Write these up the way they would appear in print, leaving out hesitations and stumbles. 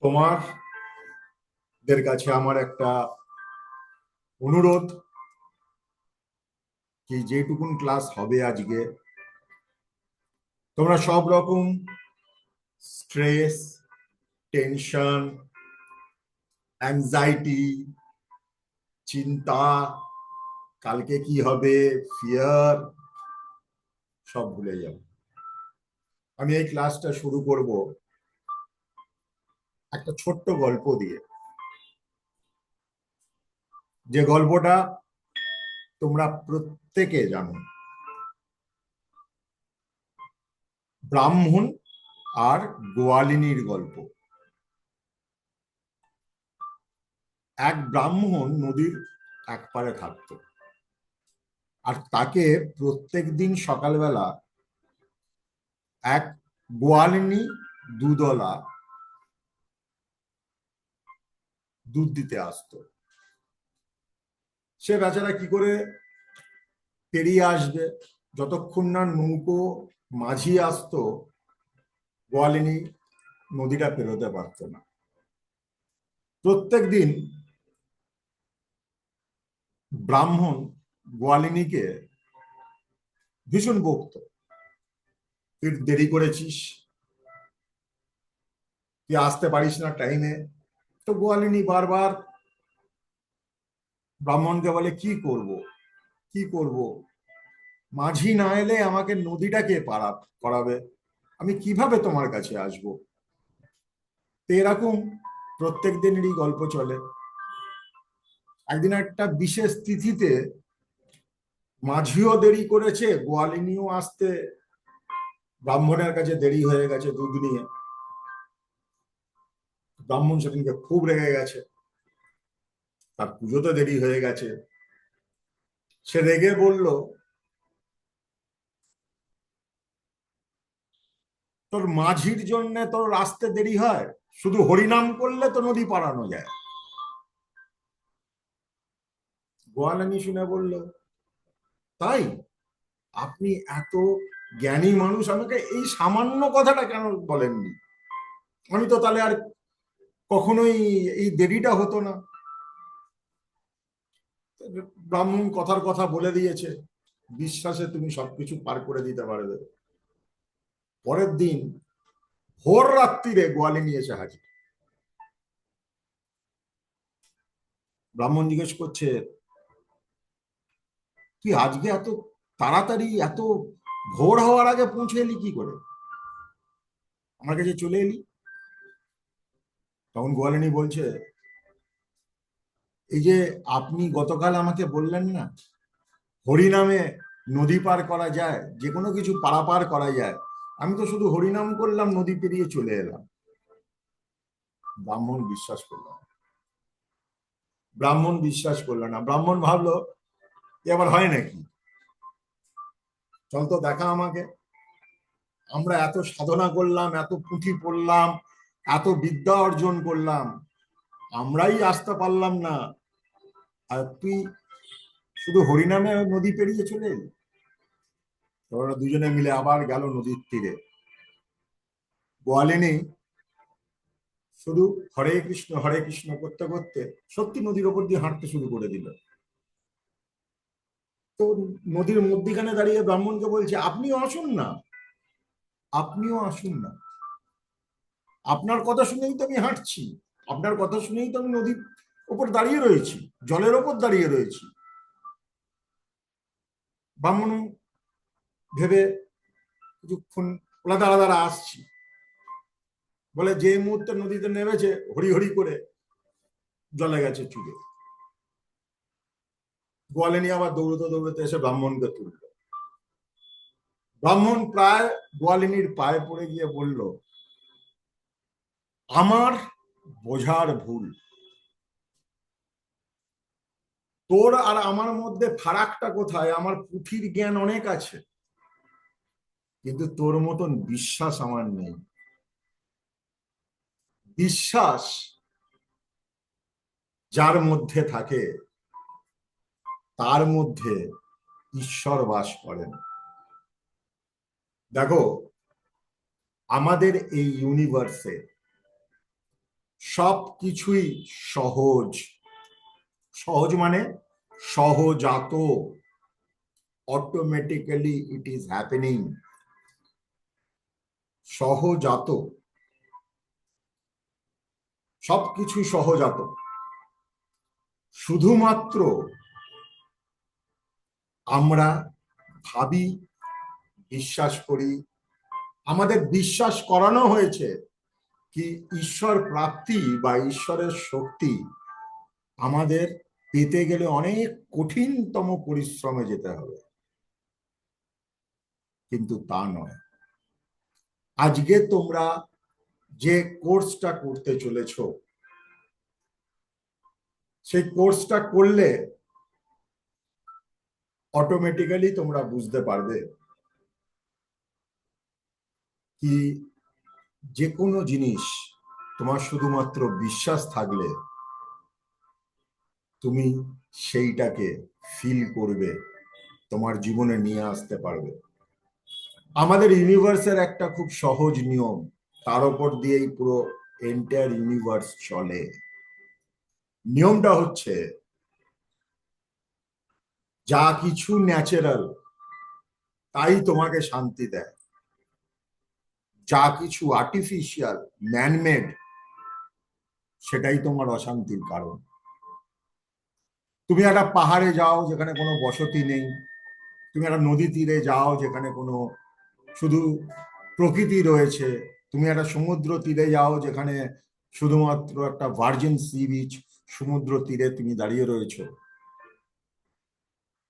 তোমাদের কাছে আমার একটা অনুরোধ, কি যেটুকুন ক্লাস হবে আজকে তোমরা সব রকম স্ট্রেস, টেনশন, অ্যাংজাইটি, চিন্তা, কালকে কি হবে, ফিয়ার, সব ভুলে যাও। আমি এই ক্লাসটা শুরু করব একটা ছোট্ট গল্প দিয়ে, যে গল্পটা তোমরা প্রত্যেকে জানো। ব্রাহ্মণ আর গোয়ালিনীর গল্প। এক ব্রাহ্মণ নদীর এক পারে থাকতো, আর তাকে প্রত্যেক দিন সকালবেলা এক গোয়ালিনী দুধওয়ালা দুধ দিতে আসতো। সে বেচারা কি করে পেরিয়ে আসবে? যতক্ষণ না নৌকো মাঝি আসতো, গোয়ালিনী নদীটা পেরোতে পারত না। প্রত্যেক দিন ব্রাহ্মণ গোয়ালিনীকে ভীষণ বকতো, তুই দেরি করেছিস, তুই আসতে পারিস না টাইমে। তো গোয়ালিনী বারবার ব্রাহ্মণকে বলে, কি করব, কি করব, মাঝি না এলে আমাকে নদীটাকে পারাপ করাবে, আমি কিভাবে তোমার কাছে আসবো? তো এরকম প্রত্যেক দিনেরই গল্প চলে। একদিন একটা বিশেষ তিথিতে মাঝিও দেরি করেছে, গোয়ালিনীও আসতে ব্রাহ্মণের কাছে দেরি হয়ে গেছে দুধ নিয়ে। ব্রাহ্মণ সেদিনকে খুব রেগে গেছে, তার পুজোতে দেরি হয়ে গেছে। সে রেগে বলল, তোর মাঝির জন্য তোর আসতে দেরি হয়, শুধু হরিনাম করলে তো নদী পারানো যায়। গোয়ালিনী শুনে বলল, তাই? আপনি এত জ্ঞানী মানুষ, আমাকে এই সামান্য কথাটা কেন বলেননি? আমি তো তাহলে আর কখনোই এই দেরিটা হতো না। ব্রাহ্মণ কথার কথা বলে দিয়েছে, বিশ্বাসে তুমি সবকিছু পার করে দিতে পারবে। পরের দিন ভোর রাত্রিরে গোয়ালিনী এসে হাজির। ব্রাহ্মণ জিজ্ঞেস করছে, তুই আজকে এত তাড়াতাড়ি, এত ভোর হওয়ার আগে পৌঁছে এলি কি করে, আমার কাছে চলে এলি? তখন গোয়ালিনী বলছে, এই যে আপনি গতকাল আমাকে বললেন না, হরিনামে নদী পার করা যায়, যে কোনো কিছু পারাপার করা যায়, আমি তো শুধু হরিনাম করলাম, নদী পেরিয়ে চলে এলাম। ব্রাহ্মণ বিশ্বাস করল না। ব্রাহ্মণ ভাবলো, এবার হয় নাকি, চল তো দেখা আমাকে। আমরা এত সাধনা করলাম, এত পুঁথি পড়লাম, এত বিদ্যা অর্জন করলাম, আমরাই আসতে পারলাম না, আর তুই শুধু হরিনামে নদী পেরিয়ে চলে এলি। ওরা দুজনে মিলে আবার গেল নদীর তীরে। গোয়ালিনী শুধু হরে কৃষ্ণ করতে করতে সত্যি নদীর ওপর দিয়ে হাঁটতে শুরু করে দিল। তো নদীর মধ্যিখানে দাঁড়িয়ে ব্রাহ্মণকে বলছে, আপনিও আসুন না, আপনিও আসুন না, আপনার কথা শুনেই তো আমি হাঁটছি, আপনার কথা শুনেই তো আমি নদীর ওপর দাঁড়িয়ে রয়েছি, জলের ওপর দাঁড়িয়ে রয়েছি। ব্রাহ্মণ ভেবে কিছুক্ষণ, ওলা দাঁড়া দাঁড়া আসছি বলে, যে মুহূর্তে নদীতে নেমেছে হরি হরি করে জলে গেছে চুলে। গোয়ালিনী আবার দৌড়তে দৌড়তে এসে ব্রাহ্মণকে তুলল। ব্রাহ্মণ প্রায় গোয়ালিনীর পায়ে পড়ে গিয়ে বলল, আমার বোঝার ভুল, তোর আর আমার মধ্যে ফারাকটা কোথায়? আমার পুঁথির জ্ঞান অনেক আছে, কিন্তু তোর মতন বিশ্বাস আমার নেই। বিশ্বাস যার মধ্যে থাকে, তার মধ্যে ঈশ্বর বাস করেন। দেখো, আমাদের এই ইউনিভার্সে সব কিছুই সহজ। সহজ মানে সহজাত, অটোমেটিক্যালি ইট ইজ হ্যাপেনিং। সহজাত, সবকিছুই সহজাত। শুধুমাত্র আমরা ভাবি, বিশ্বাস করি, আমাদের বিশ্বাস করানো হয়েছে কি ঈশ্বর প্রাপ্তি বা ঈশ্বরের শক্তি আমাদের পেতে গেলে অনেক কঠিনতম পরিশ্রমে যেতে হবে, কিন্তু তা নয়। আজকে তোমরা যে কোর্সটা করতে চলেছ, সেই কোর্সটা করলে অটোমেটিক্যালি তোমরা বুঝতে পারবে কি যে কোনো জিনিস তোমার শুধুমাত্র বিশ্বাস থাকলে তুমি সেইটাকে ফিল করবে, তোমার জীবনে নিয়ে আসতে পারবে। আমাদের ইউনিভার্সের একটা খুব সহজ নিয়ম, তার উপর দিয়েই পুরো এন্টায়ার ইউনিভার্স চলে। নিয়মটা হচ্ছে যা কিছু ন্যাচারাল তাই তোমাকে শান্তি দেয়, যা কিছু আর্টিফিশিয়াল ম্যানমেড সেটাই তোমার অশান্তির কারণ। তুমি একটা পাহাড়ে যাও যেখানে কোনো বসতি নেই, তুমি একটা নদী তীরে যাও যেখানে কোনো শুধু প্রকৃতি রয়েছে, তুমি একটা সমুদ্র তীরে যাও যেখানে শুধুমাত্র একটা ভার্জিন সি বিচ, সমুদ্র তীরে তুমি দাঁড়িয়ে রয়েছো,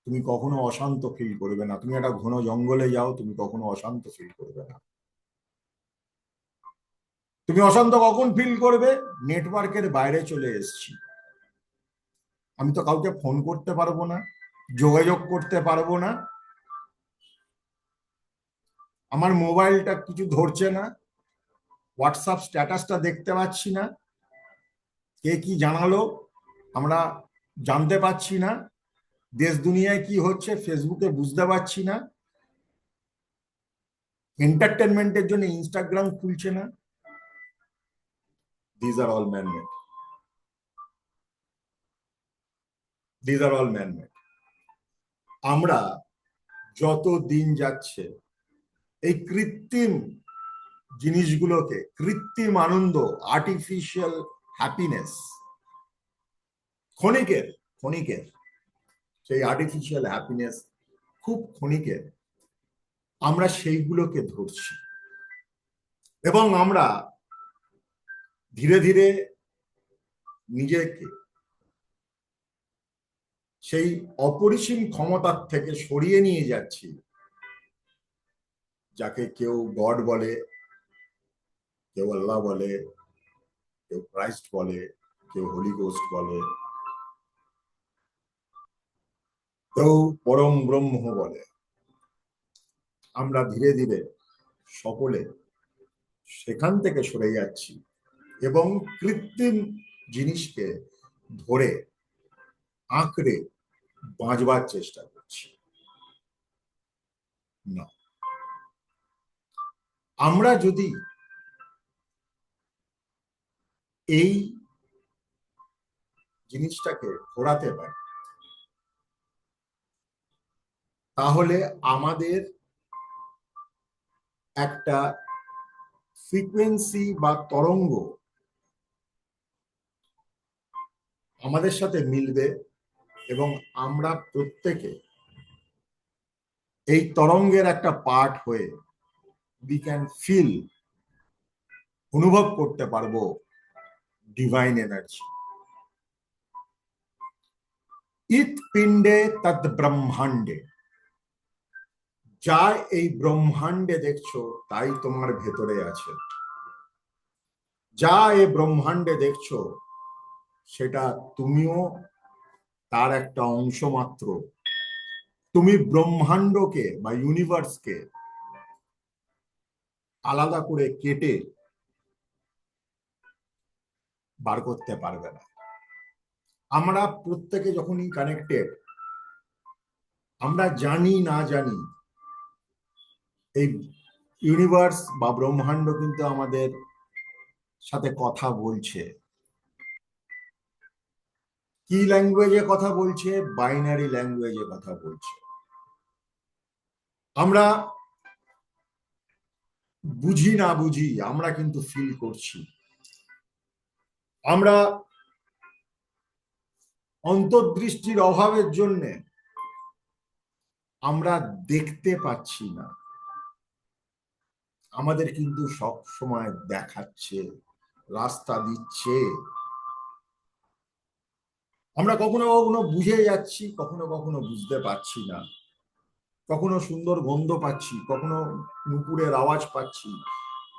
তুমি কখনো অশান্ত ফিল করবে না। তুমি একটা ঘন জঙ্গলে যাও, তুমি কখনো অশান্ত ফিল করবে না। তুমি অশান্ত কখন ফিল করবে? নেটওয়ার্কের বাইরে চলে এসেছি, আমি তো কাউকে ফোন করতে পারবো না, যোগাযোগ করতে পারবো না, আমার মোবাইলটা কিছু ধরছে না, হোয়াটসঅ্যাপ স্ট্যাটাসটা দেখতে পাচ্ছি না, কে কি জানালো আমরা জানতে পাচ্ছি না, দেশ দুনিয়ায় কি হচ্ছে ফেসবুকে বুঝতে পারছি না, এন্টারটেনমেন্টের জন্য ইনস্টাগ্রাম খুলছে না। These are all man-made, these are all man-made. আমরা যত দিন যাচ্ছে এই কৃত্রিম জিনিসগুলোকে, কৃত্রিম আনন্দ, আর্টিফিশিয়াল হ্যাপিনেস, ক্ষণিকের ক্ষণিকের সেই আর্টিফিশিয়াল হ্যাপিনেস খুব ক্ষণিকের, আমরা সেইগুলোকে ধরছি এবং আমরা ধীরে ধীরে নিজেকে সেই অপরিসীম ক্ষমতার থেকে সরিয়ে নিয়ে যাচ্ছি, যাকে কেউ গড বলে, কেউ আল্লাহ বলে, কেউ ক্রাইস্ট বলে, কেউ হোলি গোস্ট বলে, কেউ পরম ব্রহ্ম বলে। আমরা ধীরে ধীরে সকলে সেখান থেকে সরে যাচ্ছি এবং কৃত্রিম জিনিসকে ধরে আঁকড়ে বাঁচবার চেষ্টা করছি। না, আমরা যদি এই জিনিসটাকে ঘোরাতে পারি তাহলে আমাদের একটা ফ্রিকোয়েন্সি বা তরঙ্গ আমাদের সাথে মিলবে এবং আমরা প্রত্যেকে এই তরঙ্গের একটা পার্ট হয়ে উই ক্যান ফিল, অনুভব করতে পারবো ডিভাইন এনার্জি। ইত পিণ্ডে তদ ব্রহ্মাণ্ডে, যা এই ব্রহ্মাণ্ডে দেখছো তাই তোমার ভেতরে আছে। যা এই ব্রহ্মাণ্ডে দেখছো সেটা তুমিও তার একটা অংশ মাত্র। তুমি ব্রহ্মাণ্ডকে বা ইউনিভার্সকে আলাদা করে কেটে বার করতে পারবে না। আমরা প্রত্যেকে যখনই কানেক্টেড, আমরা জানি না জানি এই ইউনিভার্স বা ব্রহ্মাণ্ড কিন্তু আমাদের সাথে কথা বলছে। কি ল্যাঙ্গুয়েজে কথা বলছে? বাইনারি ল্যাঙ্গুয়েজে কথা বলছে। আমরা বুঝি না বুঝি, আমরা কিন্তু ফিল করছি। আমরা অন্তর্দৃষ্টির অভাবের জন্যে আমরা দেখতে পাচ্ছি না। আমাদের কিন্তু সব সময় দেখাচ্ছে, রাস্তা দিচ্ছে। আমরা কখনো কখনো বুঝে যাচ্ছি, কখনো কখনো বুঝতে পারছি না। কখনো সুন্দর গন্ধ পাচ্ছি, কখনো নুপুরের আওয়াজ পাচ্ছি,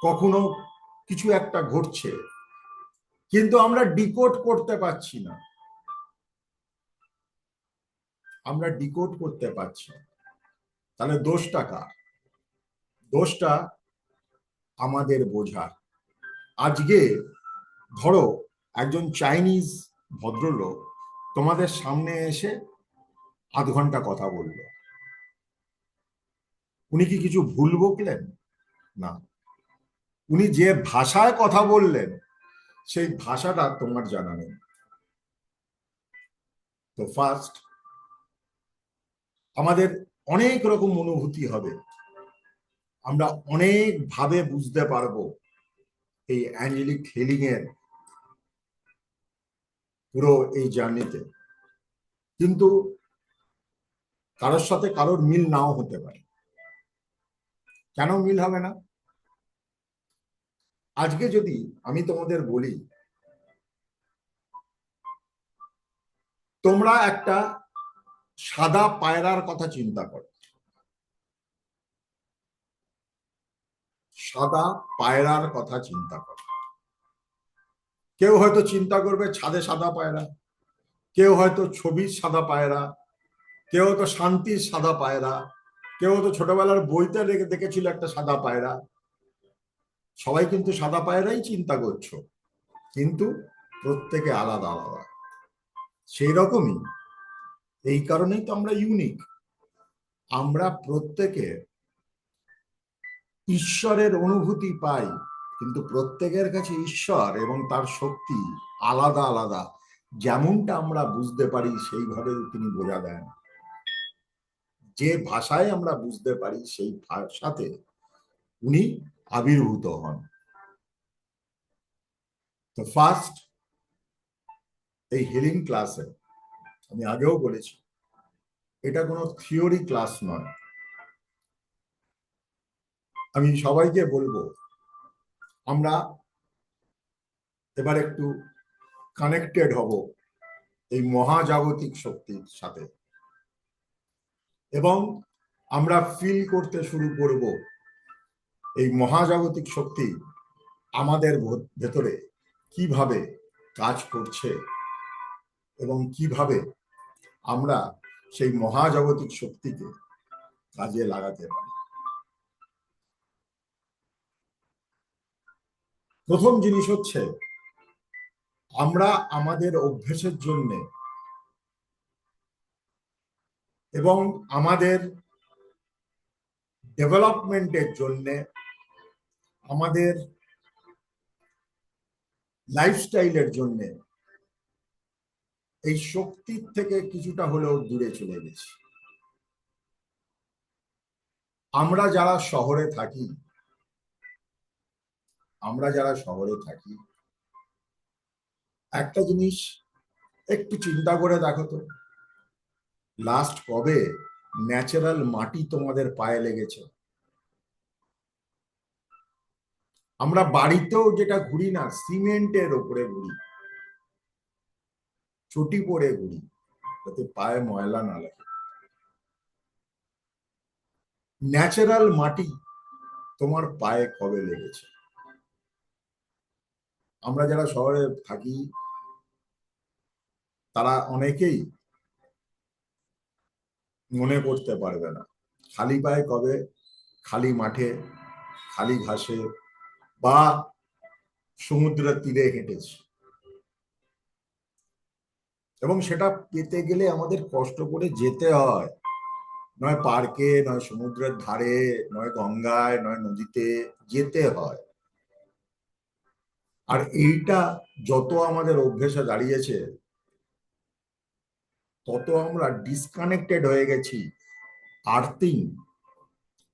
কখনো কিছু একটা ঘটছে, কিন্তু আমরা ডিকোড করতে পারছি না। আমরা ডিকোড করতে পারছি না। তাহলে দোষটা কার? দোষটা আমাদের বোঝার। আজকে ধরো একজন চাইনিজ ভদ্রলোক তোমাদের সামনে এসে আধ ঘন্টা কথা বলল, উনি কি কিছু ভুল বকলেন? না। উনি যে ভাষায় কথা বললেন সেই ভাষাটা তোমার জানা নেই। তো ফার্স্ট আমাদের অনেক রকম অনুভূতি হবে, আমরা অনেক ভাবে বুঝতে পারবো এই অ্যাঞ্জেলিক হিলিং এর পুরো এই জার্নিতে। কিন্তু কারোর সাথে কারোর মিল নাও হতে পারে। কেন মিল হবে না? আজকে যদি আমি তোমাদের বলি, তোমরা একটা সাদা পায়রার কথা চিন্তা করো। সাদা পায়রার কথা চিন্তা করো। কেউ হয়তো চিন্তা করবে ছাদে সাদা পায়রা, কেউ হয়তো ছবির সাদা পায়রা, কেউ হয়তো শান্তির সাদা পায়রা, কেউ হয়তো ছোটবেলার বইতে দেখেছিল একটা সাদা পায়রা। সবাই কিন্তু সাদা পায়রাই চিন্তা করছো, কিন্তু প্রত্যেকে আলাদা আলাদা। সেই রকমই, এই কারণেই তো আমরা ইউনিক। আমরা প্রত্যেকে ঈশ্বরের অনুভূতি পাই, কিন্তু প্রত্যেকের কাছে ঈশ্বর এবং তার শক্তি আলাদা আলাদা। যেমনটা আমরা বুঝতে পারি সেইভাবে তিনি বোঝা দেন। যে ভাষায় আমরা বুঝতে পারি সেই ভাষাতে উনি আবির্ভূত হন। তো ফার্স্ট এই হিলিং ক্লাসে আমি আগেও বলেছি, এটা কোনো থিওরি ক্লাস নয়। আমি সবাইকে বলবো আমরা এবার একটু কানেক্টেড হব এই মহাজাগতিক শক্তির সাথে, এবং আমরা ফিল করতে শুরু করব এই মহাজাগতিক শক্তি আমাদের ভেতরে কিভাবে কাজ করছে এবং কিভাবে আমরা সেই মহাজাগতিক শক্তিকে কাজে লাগাতে পারি। প্রথম জিনিস হচ্ছে, আমরা আমাদের অভ্যেসের জন্য এবং আমাদের ডেভেলপমেন্টের জন্য, আমাদের লাইফস্টাইলের জন্য এই শক্তির থেকে কিছুটা হলেও দূরে চলে গেছি। আমরা যারা শহরে থাকি, একটা জিনিস একটু চিন্তা করে দেখো তো, লাস্ট কবে ন্যাচারাল মাটি তোমাদের পায়ে লেগেছে? আমরা বাড়িতেও যেটা ঘুরি না, সিমেন্টের ওপরে ঘুরি, চটি পরে ঘুরি, যাতে পায়ে ময়লা না লাগে। ন্যাচারাল মাটি তোমার পায়ে কবে লেগেছে? আমরা যারা শহরে থাকি তারা অনেকেই মনে করতে পারবে না খালি পায়ে কবে খালি মাঠে, খালি ঘাসে বা সমুদ্রের তীরে হেঁটেছি। এবং সেটা পেতে গেলে আমাদের কষ্ট করে যেতে হয়, নয় পার্কে, নয় সমুদ্রের ধারে, নয় গঙ্গায়, নয় নদীতে, যেতে হয়। আর এইটা যত আমাদের অভ্যেসে দাঁড়িয়েছে, তত আমরা ডিসকানেক্টেড হয়ে গেছি, আর্থিং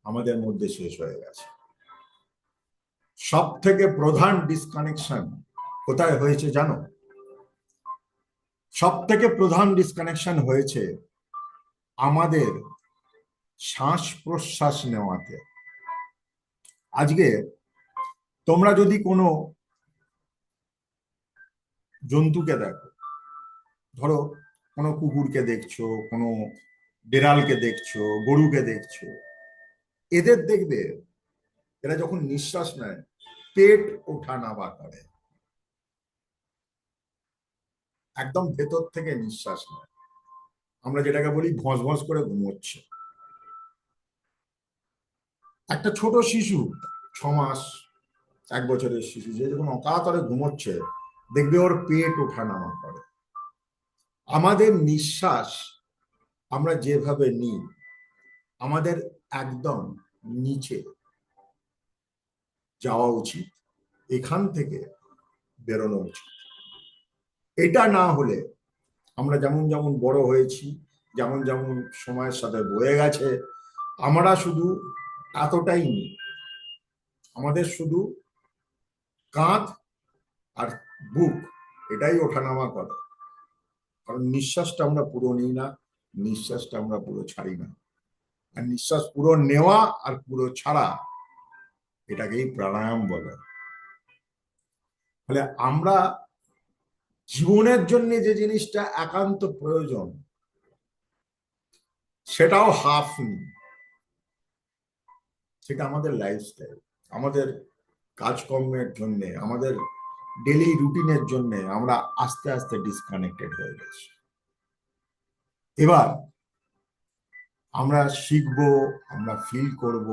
আমাদের মধ্যে শেষ হয়ে গেছে। সব থেকে প্রধান ডিসকানেকশন কোথায় হয়েছে জানো? সব থেকে প্রধান ডিসকানেকশন হয়েছে আমাদের শ্বাস প্রশ্বাস নেওয়াতে। আজকে তোমরা যদি কোনো জন্তুকে দেখো, ধরো কোনো কুকুরকে দেখছো, কোনো বিড়ালকে দেখছো, গরুকে দেখছো, এদের দেখবে এরা যখন নিঃশ্বাস নেয় পেট ওঠা নামা করে, একদম ভেতর থেকে নিঃশ্বাস নেয়। আমরা যেটাকে বলি ভস ভস করে ঘুমোচ্ছে। একটা ছোট শিশু, 6 মাস 1 বছরের শিশু, যে যখন অকাতরে ঘুমোচ্ছে দেখবে ওর পেট ওঠা নামা করে। আমাদের নিঃশ্বাস আমরা যেভাবে নিই, আমাদের একদম নিচে যাওয়া উচিত, এখান থেকে বেরোনো উচিত। এটা না হলে আমরা যেমন যেমন বড় হয়েছি, যেমন যেমন সময়ের সাথে বয়ে গেছে, আমরা শুধু এতটাই নিই, আমাদের শুধু কাঁধ আর বুক এটাই ওঠানামা করে। কারণ নিঃশ্বাসটা আমরা পুরো নিই না, নিঃশ্বাসটা আমরা পুরো ছাড়ি না। আর নিঃশ্বাস পুরো নেওয়া আর পুরো ছাড়া, এটাকেই প্রাণায়াম বলে। ফলে আমরা জীবনের জন্য যে জিনিসটা একান্ত প্রয়োজন, সেটাও হাফ নিই। সেটা আমাদের লাইফস্টাইল, আমাদের কাজকর্মের জন্য, আমাদের ডেলি রুটিনের জন্য আমরা আস্তে আস্তে ডিসকানেক্টেড হয়ে গেছি। এবার আমরা শিখবো, আমরা ফিল করব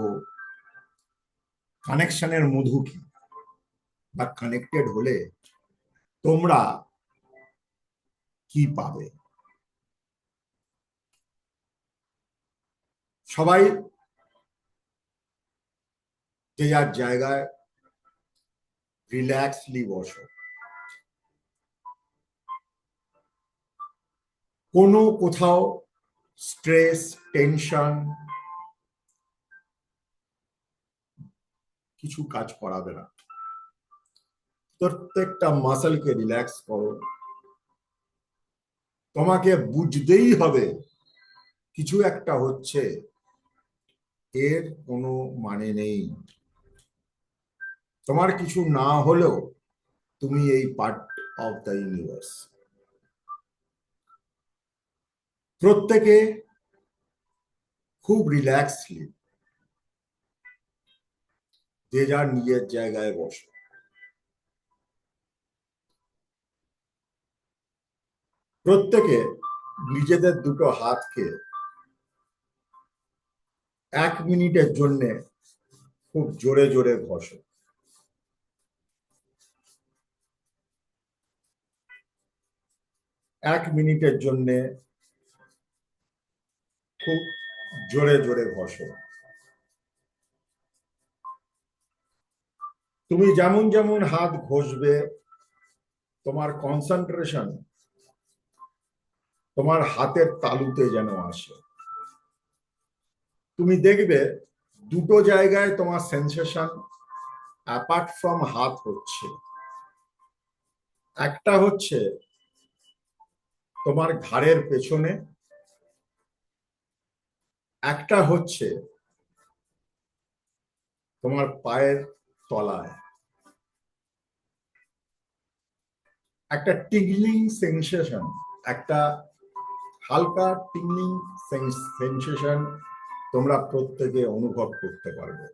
কানেকশনের মধু কি, বা কানেক্টেড হলে তোমরা কি পাবে। সবাই যে যার জায়গায় রিল্যাক্সলি বসো। কোনো কোথাও স্ট্রেস, টেনশন কিছু কাজ করাবে না। প্রত্যেকটা মাসলকে রিল্যাক্স করো। তোমাকে বুঝতেই হবে কিছু একটা হচ্ছে, এর কোনো মানে নেই। তোমার কিছু না হলেও তুমি এই পার্ট অফ দ্য ইউনিভার্স। প্রত্যেকে খুব রিল্যাক্সলি যে যার নিজের জায়গায় বসো। প্রত্যেকে নিজেদের দুটো হাতকে 1 মিনিটের জন্য খুব জোরে জোরে ঘষো। 1 মিনিটের জন্য খুব জোরে জোরে ঘষো। তুমি যেমন যেমন হাত ঘষবে, তোমার কনসেন্ট্রেশন তোমার হাতের তালুতে যেন আসে। তুমি দেখবে দুটো জায়গায় তোমার সেন্সেশন অ্যাপার্ট ফ্রম হাত হচ্ছে। একটা হচ্ছে তোমার ঘাড়ের পেছনে, একটা হচ্ছে তোমার পায়ের তলায়। একটা টিংলিং সেন্সেশন, একটা হালকা টিংলিং সেন্সেশন তোমরা প্রত্যেকে অনুভব করতে পারবে।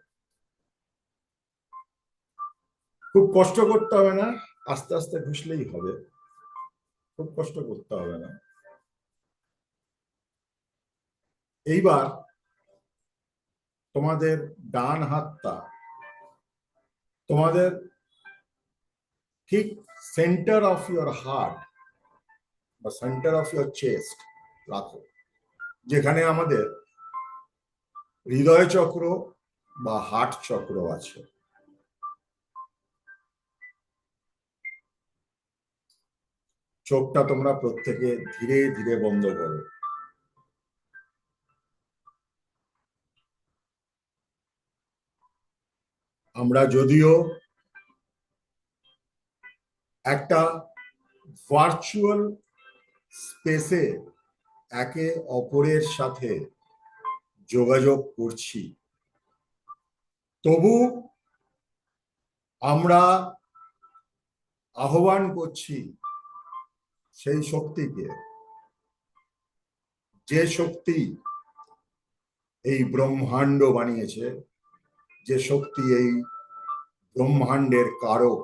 খুব কষ্ট করতে হবে না, আস্তে আস্তে ঘুষলেই হবে, খুব কষ্ট করতে হবে না। এইবার তোমাদের ডান হাতটা তোমাদের ঠিক সেন্টার অফ ইউর হার্ট বা সেন্টার অফ ইউর চেস্ট রাখো, যেখানে আমাদের হৃদয় চক্র বা হার্ট চক্র আছে। চোখটা তোমরা প্রত্যেকে ধীরে ধীরে বন্ধ করো। আমরা যদিও একটা ভার্চুয়াল স্পেসে একে অপরের সাথে যোগাযোগ করছি, তবু আমরা আহ্বান করছি সেই শক্তিকে, যে শক্তি এই ব্রহ্মাণ্ড বানিয়েছে, যে শক্তি এই ব্রহ্মাণ্ডের কারক,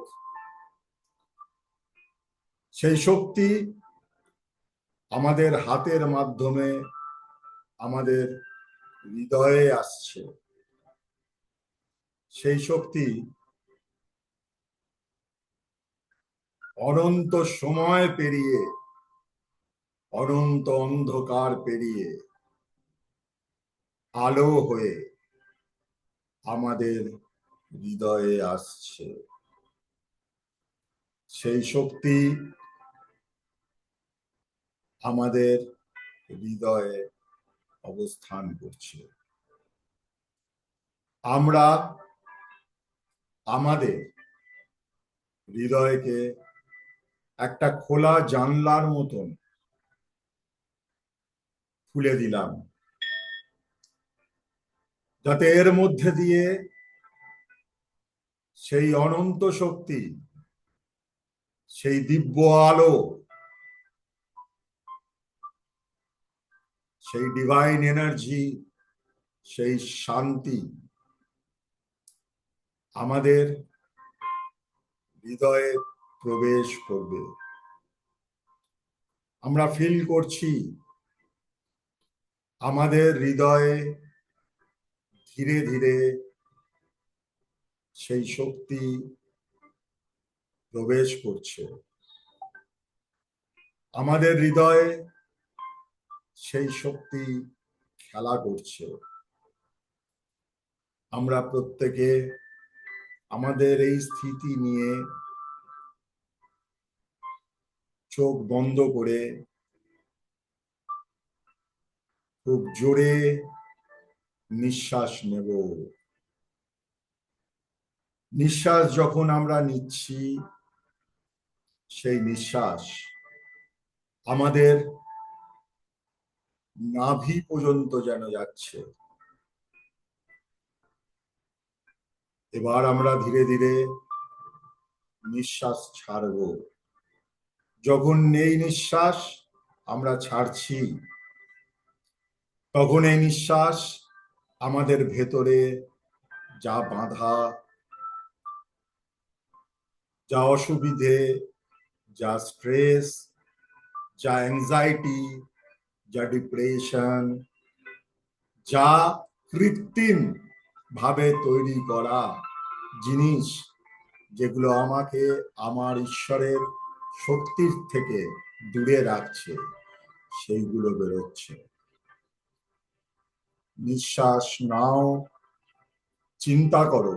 সেই শক্তি আমাদের হাতের মাধ্যমে আমাদের হৃদয়ে আসছে। সেই শক্তি অনন্ত সময় পেরিয়ে, অনন্ত অন্ধকার পেরিয়ে আলো হয়ে আমাদের হৃদয়ে আসছে। সেই শক্তি আমাদের হৃদয়ে অবস্থান করছে। আমরা আমাদের হৃদয়কে একটা খোলা জানলার মতন খুলে দিলাম, যাতে এর মধ্যে দিয়ে সেই অনন্ত শক্তি, সেই দিব্য আলো, সেই ডিভাইন এনার্জি, সেই শান্তি আমাদের হৃদয়ে প্রবেশ করবে। আমরা ফিল করছি আমাদের হৃদয়ে ধীরে ধীরে সেই শক্তি প্রবেশ করছে। আমাদের হৃদয়ে সেই শক্তি খেলা করছে। আমরা প্রত্যেকে আমাদের এই স্থিতি নিয়ে চোখ বন্ধ করে খুব জোরে নিঃশ্বাস নেব। নিঃশ্বাস যখন আমরা নিচ্ছি, সেই নিঃশ্বাস আমাদের নাভি পর্যন্ত যেন যাচ্ছে। এবার আমরা ধীরে ধীরে নিঃশ্বাস ছাড়ব। যখন এই নিঃশ্বাস আমরা ছাড়ছি, তখন এই নিঃশ্বাস আমাদের ভেতরে যা বাধা, যা অসুবিধে, যা স্ট্রেস, যা অ্যাংজাইটি, যা ডিপ্রেশন, যা কৃত্রিম ভাবে তৈরি করা জিনিস, যেগুলো আমাকে আমার ঈশ্বরের শক্তির থেকে দূরে রাখছে, সেইগুলো বেরোচ্ছে। নিঃশ্বাস নাও। চিন্তা করো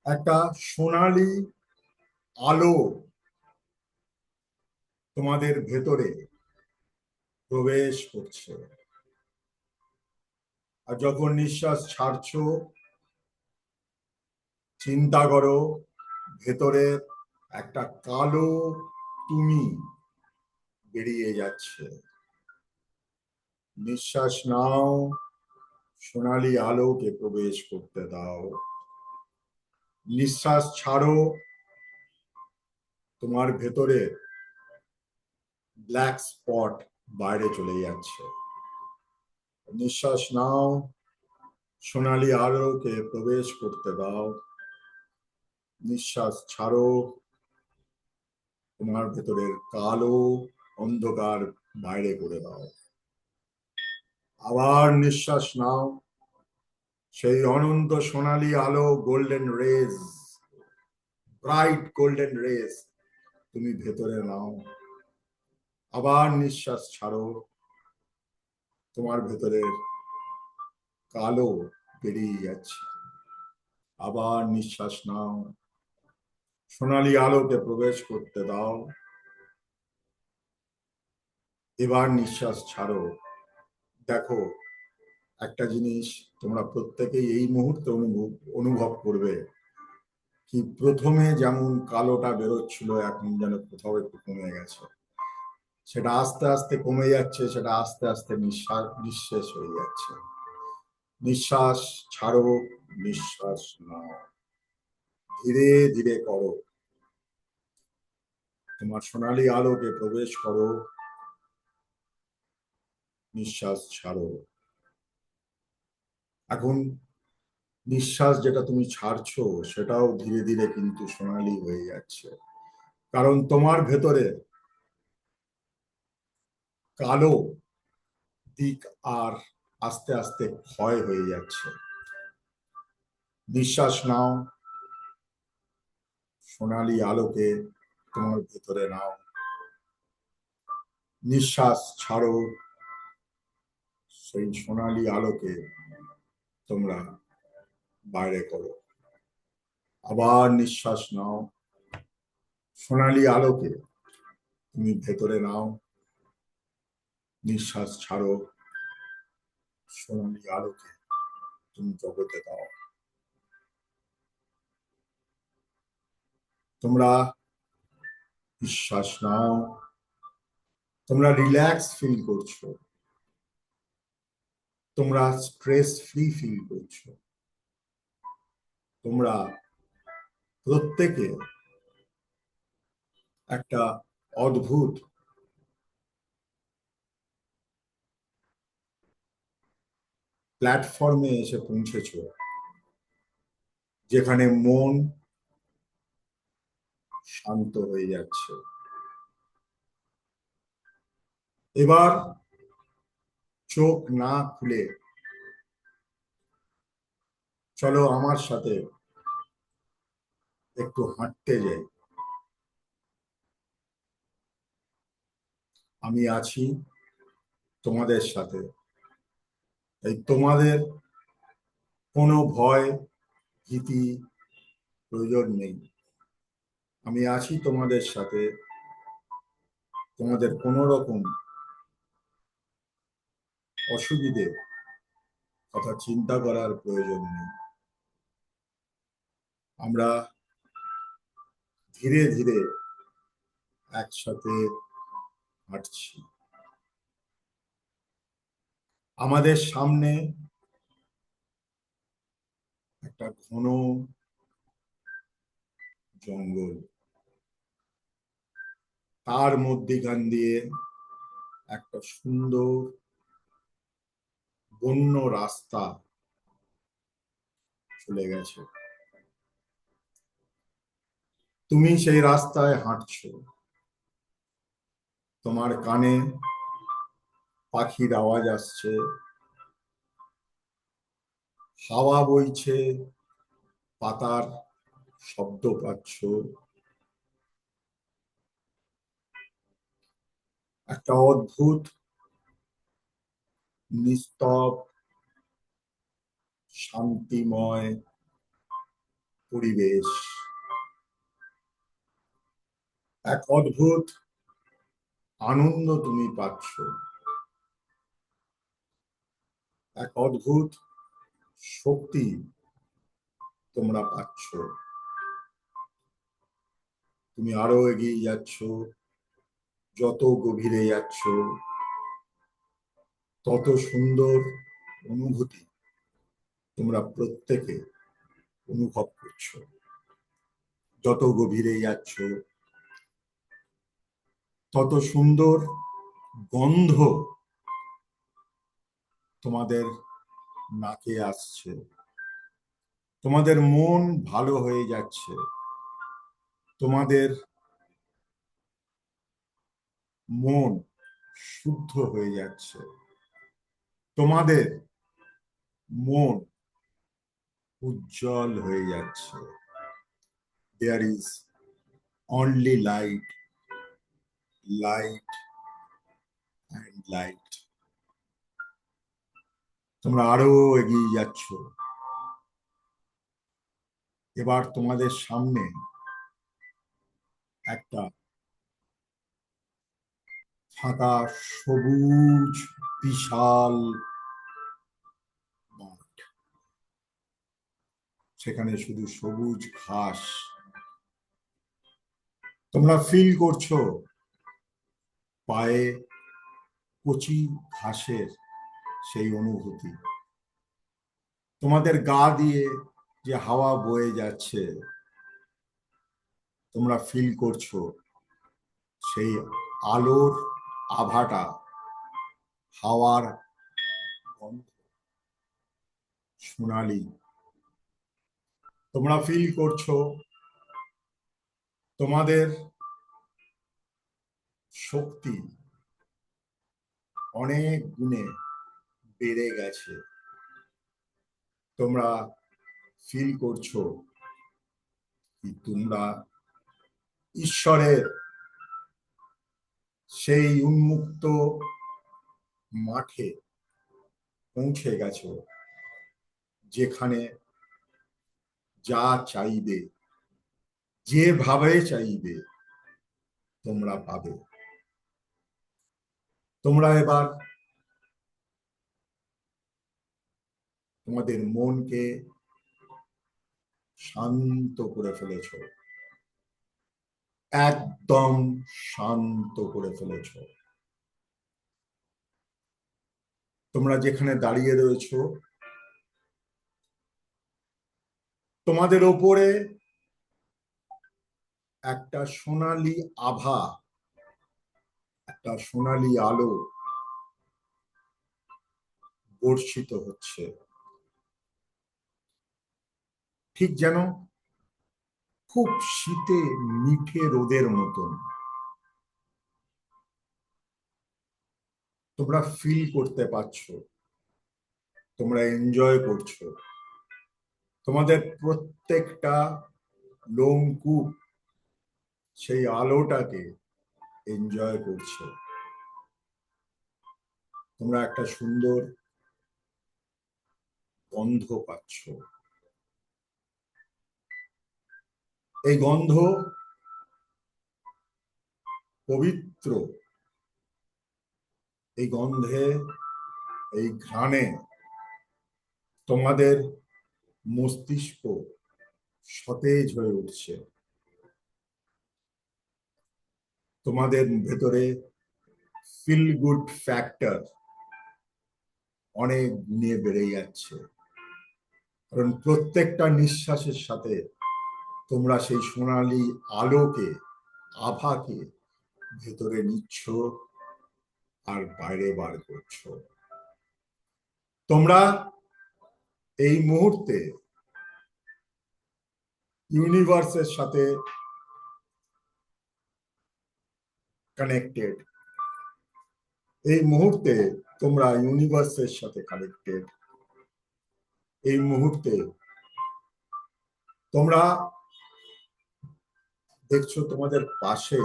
একটা সোনালী আলো তোমাদের ভেতরে প্রবেশ করছে, আর যখন নিঃশ্বাস ছাড়ছো, চিন্তা করো ভেতরে একটা কালো তুমি বেরিয়ে যাচ্ছে। নিঃশ্বাস নাও, সোনালী আলোকে প্রবেশ করতে দাও। নিঃশ্বাস ছাড়ো, তোমার ভেতরে ব্ল্যাক স্পট বাইরে চলে যাচ্ছে। নিঃশ্বাস নাও, সোনালী আলোকে প্রবেশ করতে দাও। নিঃশ্বাস ছাড়ো, তোমার ভেতরের কালো অন্ধকার বাইরে করে দাও। আবার নিঃশ্বাস নাও, সেই অনন্ত সোনালী আলো, golden rays, bright golden rays তুমি ভেতরে নাও। আবার নিঃশ্বাস ছাড়ো, তোমার ভেতরে কালো বেরিয়ে যাচ্ছে। আবার নিঃশ্বাস নাও, সোনালী আলোকে প্রবেশ করতে দাও। এবার নিঃশ্বাস ছাড়ো। দেখো, একটা জিনিস তোমরা প্রত্যেকেই এই মুহূর্তে অনুভব করবে, কি প্রথমে যেমন কালোটা বেরোচ্ছিল এখন যেন কোথাও একটু কমে গেছে। সেটা আস্তে আস্তে কমে যাচ্ছে, সেটা আস্তে আস্তে নিঃশেষ হয়ে যাচ্ছে। নিঃশ্বাস ছাড়ো, নিঃশ্বাস নাও, ধীরে ধীরে করো। তোমার সোনালী আলোকে প্রবেশ করো, নিঃশ্বাস ছাড়ো। এখন নিঃশ্বাস যেটা তুমি ছাড়ছো সেটাও ধীরে ধীরে কিন্তু সোনালী হয়ে যাচ্ছে, কারণ তোমার ভেতরে কালো দিক আর আস্তে আস্তে ক্ষয় হয়ে যাচ্ছে। নিঃশ্বাস নাও, সোনালী আলোকে তোমার ভেতরে নাও, নিঃশ্বাস ছাড়ো, সেই সোনালী আলোকে তোমরা বাইরে করো। আবার নিঃশ্বাস নাও, সোনালী আলোকে তুমি ভেতরে নাও, নিঃশ্বাস ছাড়ো, সোনালী আলোকে তুমি জগতে দাও। তোমরা নিঃশ্বাস নাও, তোমরা রিল্যাক্স ফিল করছো, তোমরা স্ট্রেস ফ্রি ফিল করছো, তোমরা প্রত্যেকে একটা অদ্ভুত প্ল্যাটফর্মে এসে পৌঁছেছো, যেখানে মন শান্ত হয়ে যাচ্ছে। এবার চোখ না খুলে চলো আমার সাথে একটু হাঁটতে যাই। আমি আছি তোমাদের সাথে, এই তোমাদের কোনো ভয় ভীতি প্রয়োজন নেই। আমি আছি তোমাদের সাথে, তোমাদের কোনো রকম অসুবিধে কথা চিন্তা করার প্রয়োজন নেই। আমরা ধীরে ধীরে একসাথে হাঁটছি। আমাদের সামনে একটা ঘন জঙ্গল, তার মধ্যিখান দিয়ে একটা সুন্দর বন্য রাস্তা চলে গেছে। তুমি সেই রাস্তায় হাঁটছো, তোমার কানে পাখির আওয়াজ আসছে, হাওয়া বইছে, পাতার শব্দ পাচ্ছ, একটা অদ্ভুত নিস্তব শান্তিময় পরিবেশ, এক অদ্ভুত আনন্দ তুমি পাচ্ছ, এক অদ্ভুত শক্তি তোমরা পাচ্ছ। তুমি আরো এগিয়ে যাচ্ছ, যত গভীরে যাচ্ছ তত সুন্দর অনুভূতি তোমরা প্রত্যেকে অনুভব করছো। যত গভীরে যাচ্ছ তত সুন্দর গন্ধ তোমাদের নাকে আসছে, তোমাদের মন ভালো হয়ে যাচ্ছে, তোমাদের মন শুদ্ধ হয়ে যাচ্ছে, তোমাদের মন উজ্জ্বল হয়ে যাচ্ছে। There is only light, light and light. তোমরা আরো এগিয়ে যাচ্ছ। এবার তোমাদের সামনে একটা ফাঁকা সবুজ বিশাল মাঠ, সেখানে শুধু সবুজ ঘাস। তোমরা ফিল করছো পায়ে কচি ঘাসের সেই অনুভূতি, তোমাদের গা দিয়ে যে হাওয়া বয়ে যাচ্ছে, তোমরা ফিল করছো সেই আলোর আভাটা, হাওয়ার গন্ধ সোনালি। তোমরা ফিল করছো তোমাদের শক্তি অনেক গুণে বেড়ে গেছে। তোমরা ফিল করছো কি তোমরা ঈশ্বরের সেই উন্মুক্ত মাঠে পৌঁছে গেছো, যেখানে যা চাইবে, যেভাবে চাইবে তোমরা পাবে। তোমরা এবার তোমাদের মনকে শান্ত করে ফেলেছ, একদম শান্ত করে ফেলেছ। তোমরা যেখানে দাঁড়িয়ে রয়েছ, তোমাদের ওপরে একটা সোনালী আভা, একটা সোনালী আলো বর্ষিত হচ্ছে, ঠিক যেন খুব শীতে মিঠে রোদের মতন। তোমরা ফিল করতে পারছো, তোমরা এনজয় করছো, তোমাদের প্রত্যেকটা লোমকূপ সেই আলোটাকে এনজয় করছে। তোমরা একটা সুন্দর গন্ধ পাচ্ছ, এই গন্ধ পবিত্র। এই গন্ধে, এই ঘ্রাণে তোমাদের মস্তিষ্ক সতেজ হয়ে উঠছে, তোমাদের ভেতরে ফিল গুড ফ্যাক্টর অনেক গুণে বেড়ে যাচ্ছে, কারণ প্রত্যেকটা নিঃশ্বাসের সাথে তোমরা সেই সোনালী আলোকে, আভাকে ভেতরে নিচ্ছ আর বাইরে বার করছো। তোমরা এই মুহূর্তে ইউনিভার্সের সাথে কানেক্টেড, এই মুহূর্তে তোমরা ইউনিভার্সের সাথে কানেক্টেড। এই মুহূর্তে তোমরা দেখছো তোমাদের পাশে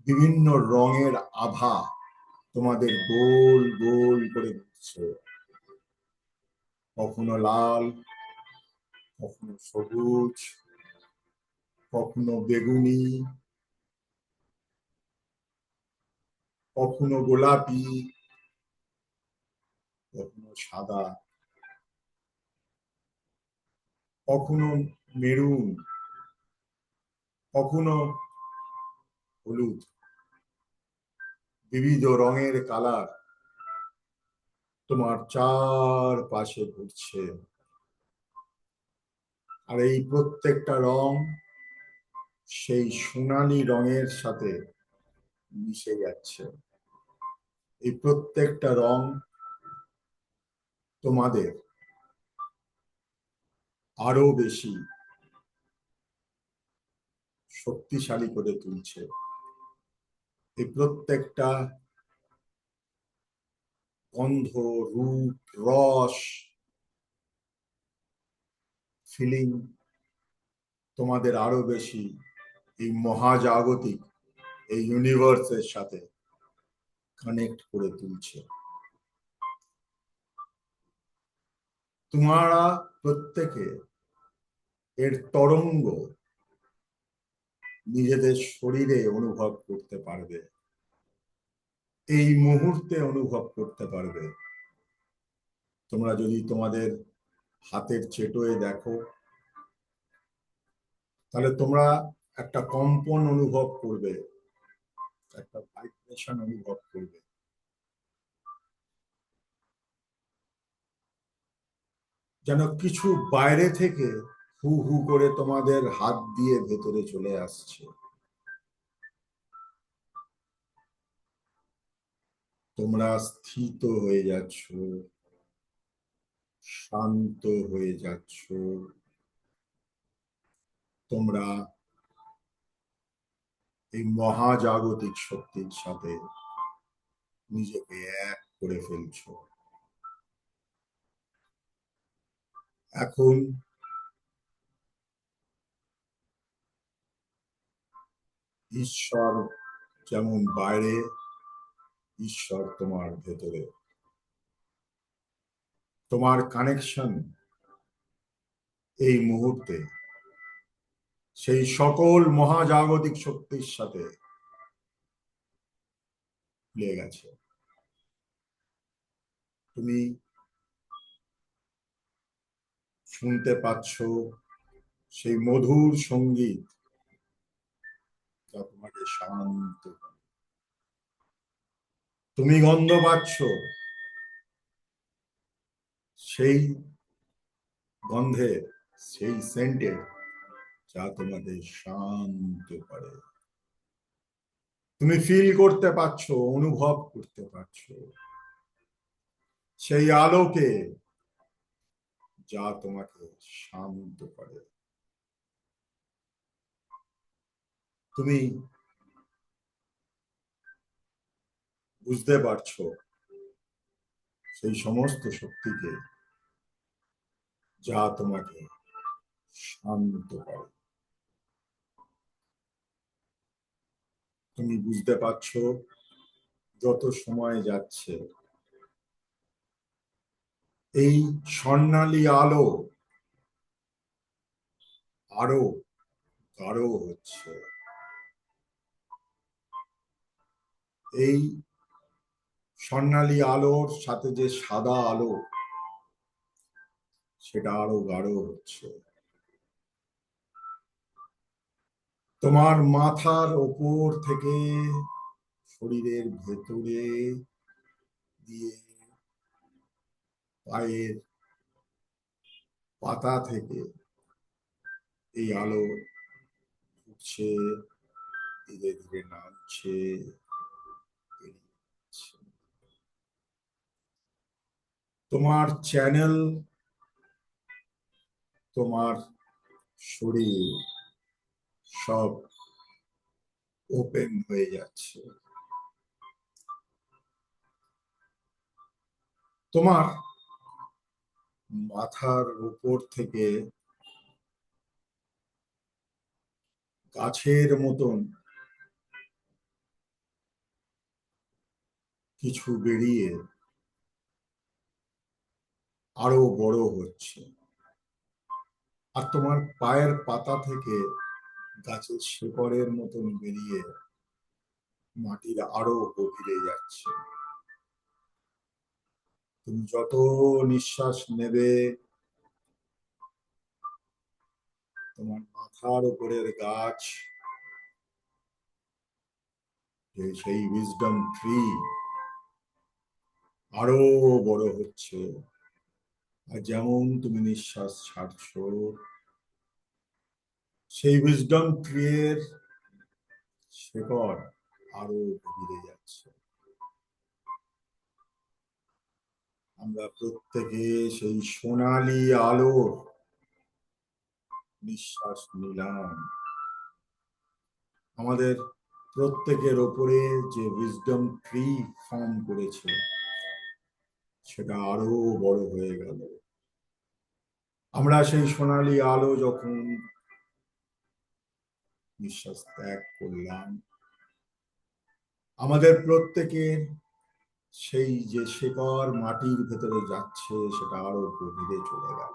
বিভিন্ন রঙের আভা তোমাদের গোল গোল করে দিচ্ছে, কখনো লাল, কখনো সবুজ, কখনো বেগুনি, কখনো গোলাপি, কখনো সাদা, কখনো মেরুন, কখনো হলুদ। বিবিধ রঙের কালার তোমার চারপাশে ঘুরছে, আর এই প্রত্যেকটা রং সেই সোনালী রঙের সাথে মিশে যাচ্ছে। এই প্রত্যেকটা রং তোমাদের আরো বেশি শক্তিশালী করে তুলছে। এই প্রত্যেকটা গন্ধ, রূপ, রস, ফিলিং তোমাদের আরো বেশি এই মহাজাগতিক, এই ইউনিভার্সের সাথে কানেক্ট করে তুলছে। তোমরা প্রত্যেকে এর তরঙ্গ নিজেদের শরীরে অনুভব করতে পারবে, এই মুহূর্তে অনুভব করতে পারবে। তোমরা যদি তোমাদের হাতের চেটোয় দেখো, তাহলে তোমরা একটা কম্পন অনুভব করবে, একটা ভাইব্রেশন অনুভব করবে, যেন কিছু বাইরে থেকে হু হু করে তোমাদের হাত দিয়ে ভেতরে চলে আসছে। তোমরা স্থিত হয়ে যাচ্ছ, শান্ত হয়ে যাচ্ছ। তোমরা এই মহাজাগতিক শক্তির সাথে নিজেকে এক করে ফেলছো। এখন ঈশ্বর যেমন বাইরে, ঈশ্বর তোমার ভেতরে। তোমার কানেকশন এই মুহূর্তে সেই সকল মহাজাগতিক শক্তির সাথে মিলে গেছে। তুমি শুনতে পাচ্ছ সেই মধুর সঙ্গীত, যা তোমাকে শান্ত করে। তুমি গন্ধ পাচ্ছ সেই গন্ধে, সেই সেন্টে, যা তোমাকে শান্ত করে। তুমি ফিল করতে পারছো, অনুভব করতে পারছো সেই আলোকে, যা তোমাকে শান্ত করে। তুমি বুঝতে পারছো সেই সমস্ত শক্তিকে, যা তোমাকে শান্ত করে। তুমি বুঝতে পারছো যত সময় যাচ্ছে এই স্বর্ণালী আলো আরো গাঢ় হচ্ছে। এই স্বর্ণালী আলোর সাথে যে সাদা আলো, সেটা আরো গাঢ় হচ্ছে। তোমার মাথার ওপর থেকে শরীরের ভেতরে দিয়ে, পায়ের পাতা থেকে এই আলো উঠছে, ধীরে ধীরে নামছে, তোমার চ্যানেল, তোমার শরীর সব ওপেন হয়ে যাচ্ছে। তোমার মাথার উপর থেকে গাছের মতন কিছু বেরিয়ে আরো বড় হচ্ছে। আর তোমার পায়ের পাতা থেকে গাছের শেকড়ের মতন বেরিয়ে মাটির আরো গভীরে যাচ্ছে। তুমি যত নিঃশ্বাস নেবে, তোমার মাথার উপরের গাছ, সেই উইজডম ট্রি আরো বড় হচ্ছে। আর যেমন তুমি নিঃশ্বাস ছাড়ছো, সেই উইজডম ট্রি এর শেকড় আরো গভীরে যাচ্ছে। আমরা প্রত্যেকে সেই সোনালী আলোর নিঃশ্বাস নিলাম। আমাদের প্রত্যেকের ওপরে যে উইজডম ট্রি ফর্ম করেছে, সেটা আরো বড় হয়ে গেল। আমরা সেই সোনালী আলো যখন নিঃশ্বাস ত্যাগ করলাম, আমাদের প্রত্যেকের সেই যে শেকড় মাটির ভেতরে যাচ্ছে, সেটা আরো গভীরে চলে গেল।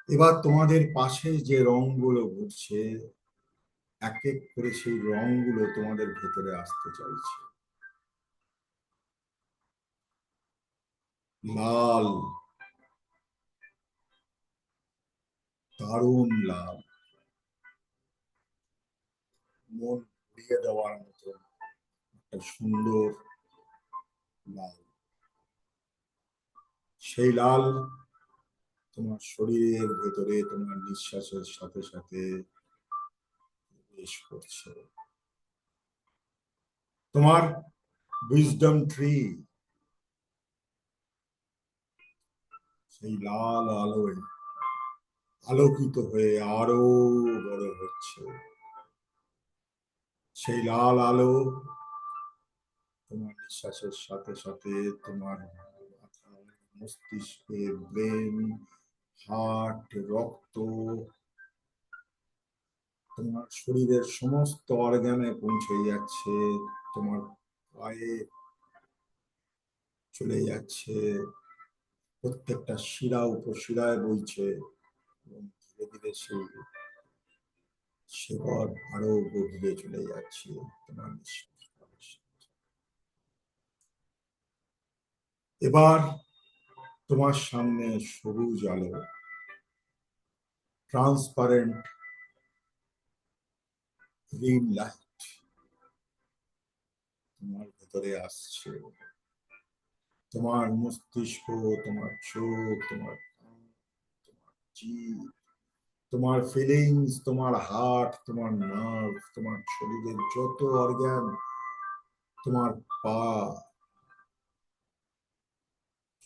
এবার তোমাদের পাশে যে রংগুলো ঘুরছে, এক এক করে সেই রংগুলো তোমাদের ভেতরে আসতে চাইছে। লাল, দারুণ লাল, মন ভরিয়ে দেওয়ার মতো একটা সুন্দর লাল। সেই লাল তোমার শরীরের ভেতরে তোমার নিঃশ্বাসের সাথে সাথে প্রবেশ করছে। তোমার উইজডম ট্রি সেই লাল আলোয় আলোকিত হয়ে আরো বড় হচ্ছে। সেই লাল আলো তোমার নিঃশ্বাসের সাথে সাথে তোমার মাথা, মস্তিষ্কে, ব্রেন, হার্ট, রক্ত, তোমার শরীরের সমস্ত অর্গানে পৌঁছে যাচ্ছে। তোমার পায়ে চলে যাচ্ছে, প্রত্যেকটা শিরা উপশিরায় বইছে এবং ধীরে ধীরে সেই শিকড় আরো গভীরে চলে যাচ্ছে তোমার নিঃশ্বাস। এবার তোমার সামনে সবুজ আলো, ট্রান্সপারেন্ট গ্রিন লাইট তোমার ভেতরে আসছে। তোমার মস্তিষ্ক, তোমার চোখ, তোমার কান, তোমার জিভ, তোমার ফিলিংস, তোমার হার্ট, তোমার নার্ভ, তোমার শরীরের যত অর্গান, তোমার পা,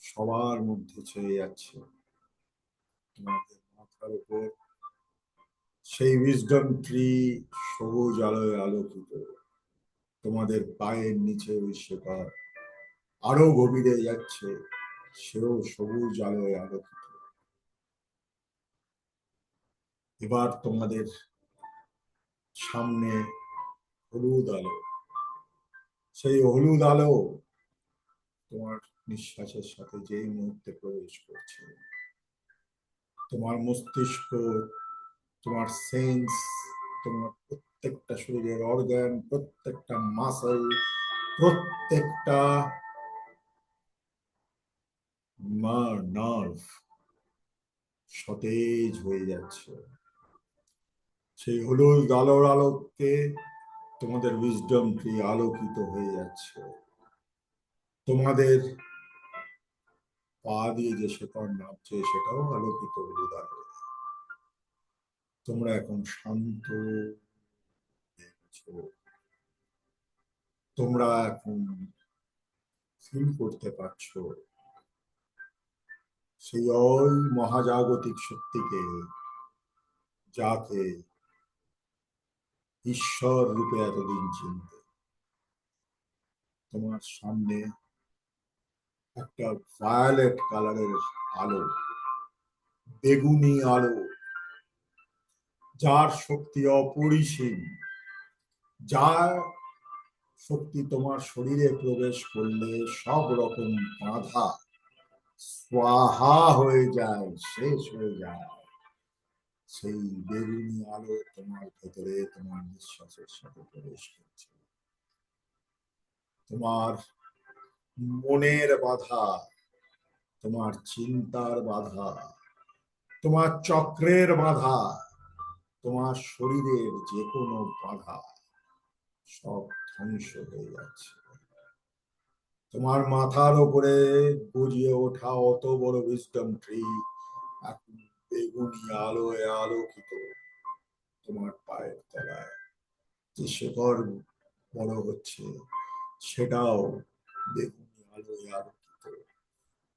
সবার মধ্যে ছেয়ে যাচ্ছে। তোমাদের মাথার উপর সেই উইজডম ট্রি সবুজ আলোয় আলোকিত। তোমাদের পায়ের নিচে ওই শেকড় আরো গভীরে যাচ্ছে, সেও সবুজ আলোয় আলোকিত। এবার তোমাদের সামনে হলুদ আলো, সেই হলুদ আলো তোমার নিঃশ্বাসের সাথে যেই মুহূর্তে প্রবেশ করছে, তোমার মস্তিষ্ক, তোমার সেন্স, তোমার প্রত্যেকটা শরীরের অর্গান, প্রত্যেকটা মাসল, প্রত্যেকটা নার্ভ সতেজ হয়ে যাচ্ছে। সেই হলুদ আলোর আলোকে তোমাদের উইজডম ট্রি আলোকিত হয়ে যাচ্ছে। তোমাদের পা দিয়ে যে শেকড় নামছে সেটাও আলোকিত হলুদ আলো। তোমরা এখন শান্ত, তোমরা এখন ফিল করতে পারছো সেই ওই মহাজাগতিক শক্তিকে, যাকে ঈশ্বর রূপে এতদিন চিনতে। তোমার সামনে একটা ভায়োলেট কালারের আলো, বেগুনি আলো, যার শক্তি অপরিসীম, যার শক্তি তোমার শরীরে প্রবেশ করলে সব রকম বাধা স্বাহা হয়ে যায়, শেষ হয়ে যায়। সেই বেগুনি আলো তোমার ভেতরে তোমার নিঃশ্বাসের সাথে প্রবেশ করছে। তোমার মনের বাধা, তোমার চিন্তার বাধা, তোমার চক্রের বাধা, তোমার শরীরের যে কোনো বাধা সব ধ্বংস হয়ে যাচ্ছে। তোমার মাথার উপরে গজিয়ে ওঠা অত বড় উইজডম ট্রি এখন বেগুনি আলোয় আলোকিত। তোমার পায়ের তলায় যে শেকড় বড় হচ্ছে সেটাও বেগুনি আলোয় আলোকিত।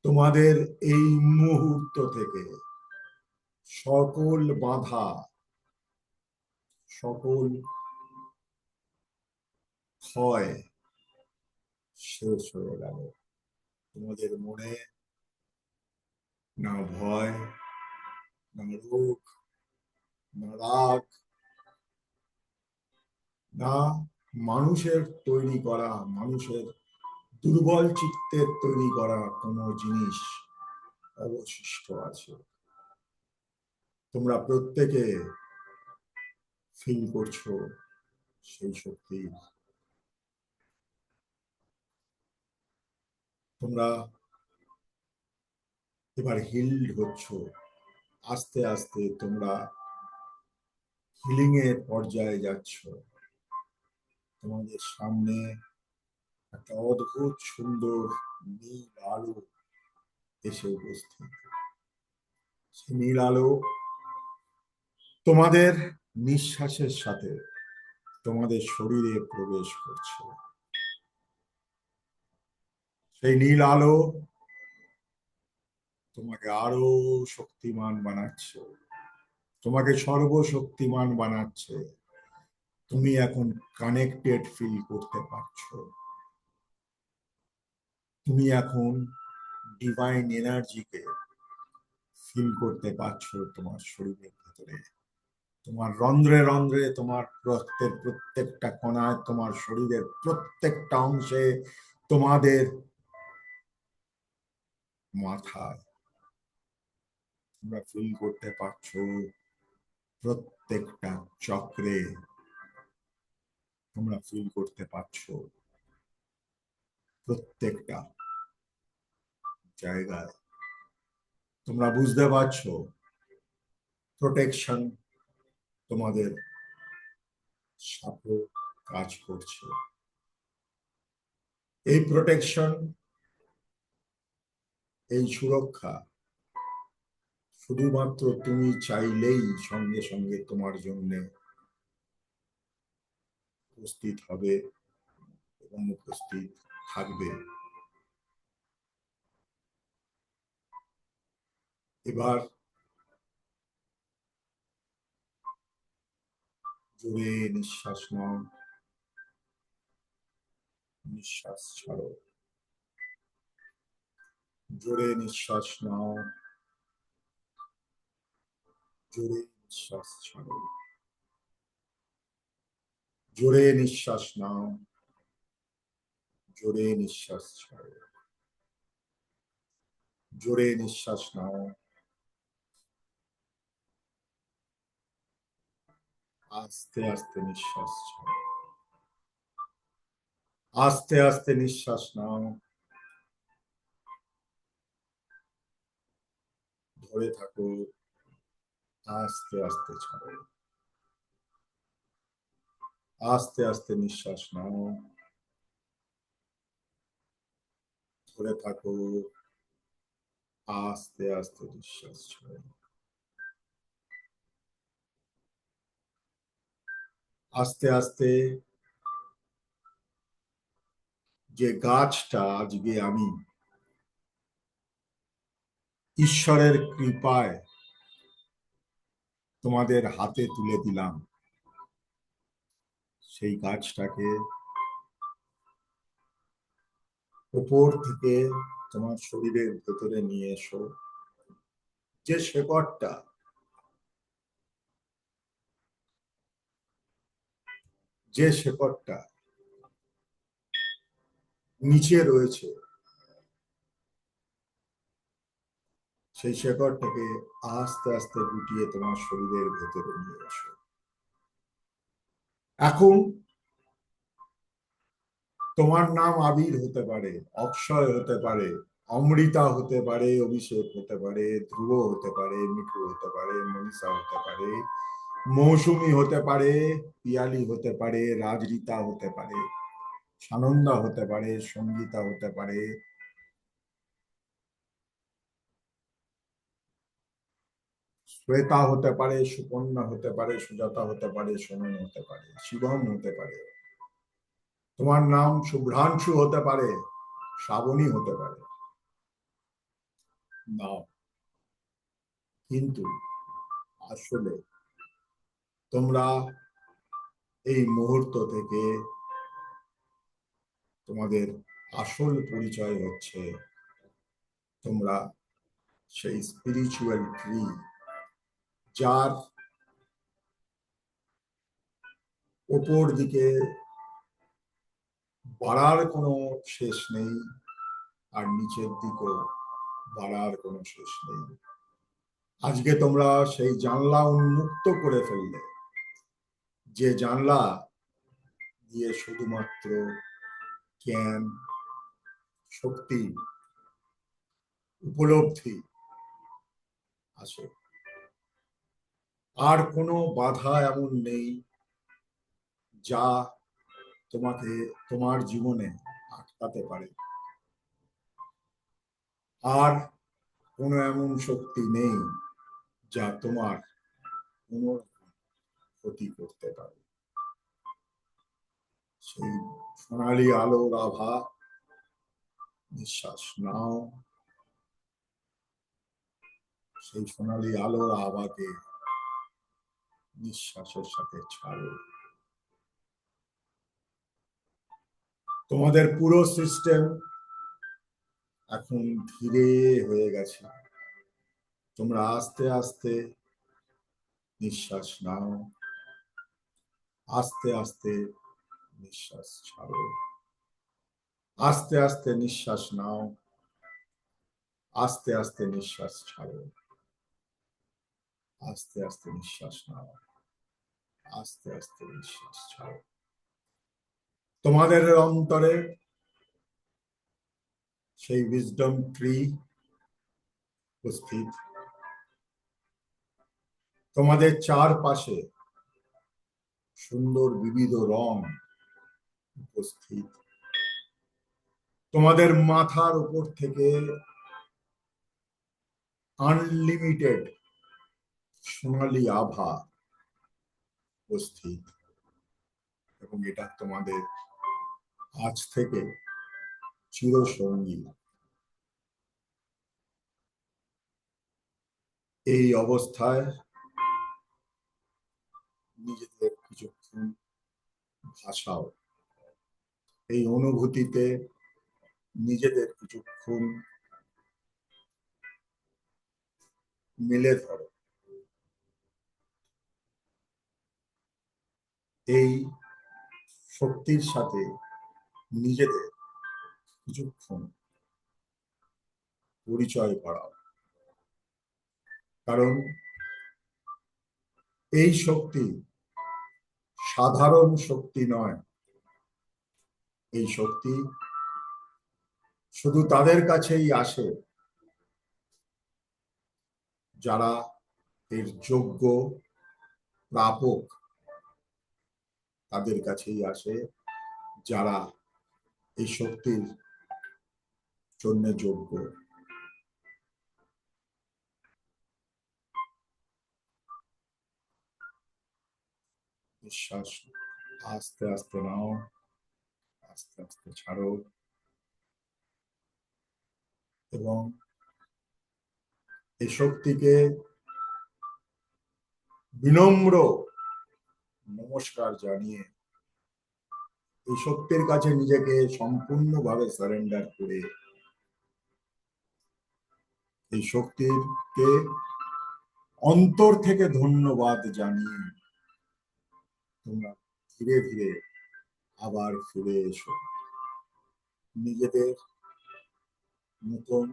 তোমাদের এই মুহূর্ত থেকে সকল বাধা, সকল ক্ষয় শেষ হয়ে গেল। তোমাদের মনে না ভয়, না রোগ, না রাগ, না মানুষের তৈরি করা, মানুষের দুর্বল চিত্তের তৈরি করা কোনো জিনিস অবশিষ্ট আছে। তোমরা প্রত্যেকে ফিল করছো সেই শক্তি। তোমরা এবার হিলড হচ্ছ, আস্তে আস্তে তোমরা হিলিং এর পর্যায়ে যাচ্ছ। তোমাদের সামনে একটা অদ্ভুত সুন্দর নীল আলো এসে উপস্থিত। সেই নীল আলো তোমাদের নিঃশ্বাসের সাথে তোমাদের শরীরে প্রবেশ করছে। সেই নীল আলো তোমাকে আরো শক্তিমান বানাচ্ছে, তোমাকে সর্বশক্তিমান বানাচ্ছে। তুমি এখন কানেক্টেড ফিল করতে পারছো। তুমি এখন ডিভাইন এনার্জিকে ফিল করতে পারছো তোমার শরীরের ভেতরে। তোমার রন্ধ্রে রন্ধ্রে, তোমার রক্তের প্রত্যেকটা কণায়, তোমার শরীরের প্রত্যেকটা অংশে, তোমাদের মাথায় তোমরা ফিল করতে পারছো প্রত্যেকটা চক্রে, তোমরা ফিল করতে পারছো প্রত্যেকটা জায়গায়। তোমরা বুঝতে পারছো প্রোটেকশন তোমাদের সাথে কাজ করছে। এই প্রোটেকশন, এই সুরক্ষা শুধুমাত্র তুমি চাইলেই সঙ্গে সঙ্গে তোমার জন্য উপস্থিত হবে এবং উপস্থিত থাকবে। এবার জোরে নিঃশ্বাস নাও, নিঃশ্বাস ছাড়ো। জোরে নিঃশ্বাস নাও, জোরে নিঃশ্বাস ছাড়ো। জোরে নিঃশ্বাস নাও, জোরে নিঃশ্বাস ছাড়ো। জোরে নিঃশ্বাস নাও, আস্তে আস্তে নিঃশ্বাস ছাড়ো। আস্তে আস্তে নিঃশ্বাস নাও, ধরে থাকো, আস্তে আস্তে ছাড়ো। আস্তে আস্তে নিঃশ্বাস নাও, ধরে থাকো, আস্তে আস্তে নিঃশ্বাস ছাড়ো। আস্তে আস্তে যে গাছটা আজকে আমি ঈশ্বরের কৃপায় তোমাদের হাতে তুলে দিলাম, সেই গাছটাকে উপর থেকে তোমার শরীরের ভেতরে নিয়ে এসো। যে শেকড়টা, যে শেকড়টা নিচে রয়েছে, সেই শেকড়টাকে আস্তে আস্তে গুটিয়ে তোমার শরীরের ভেতরে নিয়ে এসো। এখন তোমার নাম আবির হতে পারে, অক্ষয় হতে পারে, অমৃতা হতে পারে, অভিষেক হতে পারে, ধ্রুব হতে পারে, মিঠু হতে পারে, মনীষা হতে পারে, মৌসুমী হতে পারে, পিয়ালি হতে পারে, রাজরিতা হতে পারে, সানন্দা হতে পারে, সঙ্গীতা হতে পারে, শ্বেতা হতে পারে, সুকন্যা হতে পারে, সুজাতা হতে পারে, সোনম হতে পারে, শিবম হতে পারে। তোমার নাম শুভ্রাংশু হতে পারে, শ্রাবণী হতে পারে। নাও, কিন্তু আসলে তোমরা এই মুহূর্ত থেকে তোমাদের আসল পরিচয় হচ্ছে তোমরা সেই স্পিরিচুয়াল ট্রি, যার ওপর দিকে বাড়ার কোনো শেষ নেই, আর নিচের দিকেও বাড়ার কোনো শেষ নেই। আজকে তোমরা সেই জানলা উন্মুক্ত করে ফেললে, যে জানলা দিয়ে শুধুমাত্র জ্ঞান, শক্তি, উপলব্ধি আসে। আর কোনো বাধা এমন নেই যা তোমাকে তোমার জীবনে আটকাতে পারে। আর কোনো এমন শক্তি নেই যা তোমার কোনো ক্ষতি করতে পারে। সেই সোনালী আলোর আভা নিঃশ্বাস নাও, সেই সোনালী আলোর আভাকে নিঃশ্বাসের সাথে ছাড়ো। তোমাদের পুরো সিস্টেম এখন ধীরে হয়ে গেছে। তোমরা আস্তে আস্তে নিঃশ্বাস নাও, আস্তে আস্তে নিঃশ্বাস ছাড়ো, আস্তে আস্তে নিঃশ্বাস নাও, আস্তে আস্তে নিঃশ্বাস ছাড়ো, আস্তে আস্তে নিঃশ্বাস নাও, আস্তে আস্তে নিঃশ্বাস ছাড়ো। তোমাদের অন্তরে সেই উইজডম ট্রি উপস্থিত, তোমাদের চারপাশে সুন্দর বিবিধ রং উপস্থিত, তোমাদের মাথার উপর থেকে আনলিমিটেড সোনালী আভা উপস্থিত, এবং এটা তোমাদের আজ থেকে চিরসঙ্গী। এই অবস্থায় নিজেদের কিছুক্ষণ ভাসাও, এই অনুভূতিতে নিজেদের কিছুক্ষণ মিলে ধরো। এই শক্তির সাথে নিজেদের কিছুক্ষণ পরিচয় করাও, কারণ এই শক্তি সাধারণ শক্তি নয়। এই শক্তি শুধু তাদের কাছেই আসে যারা এর যোগ্য প্রাপক, তাদের কাছেই আসে যারা এই শক্তির জন্য যোগ্য। নিঃশ্বাস আস্তে আস্তে নাও, আস্তে আস্তে ছাড়ো, এবং এই শক্তিকে বিনম্র নমস্কার জানিয়ে এই শক্তির কাছে নিজেকে সম্পূর্ণভাবে সারেন্ডার করে এই শক্তিকে অন্তর থেকে ধন্যবাদ জানিয়ে তোমরা ধীরে ধীরে আবার ফিরে এসো নিজেদের নতুন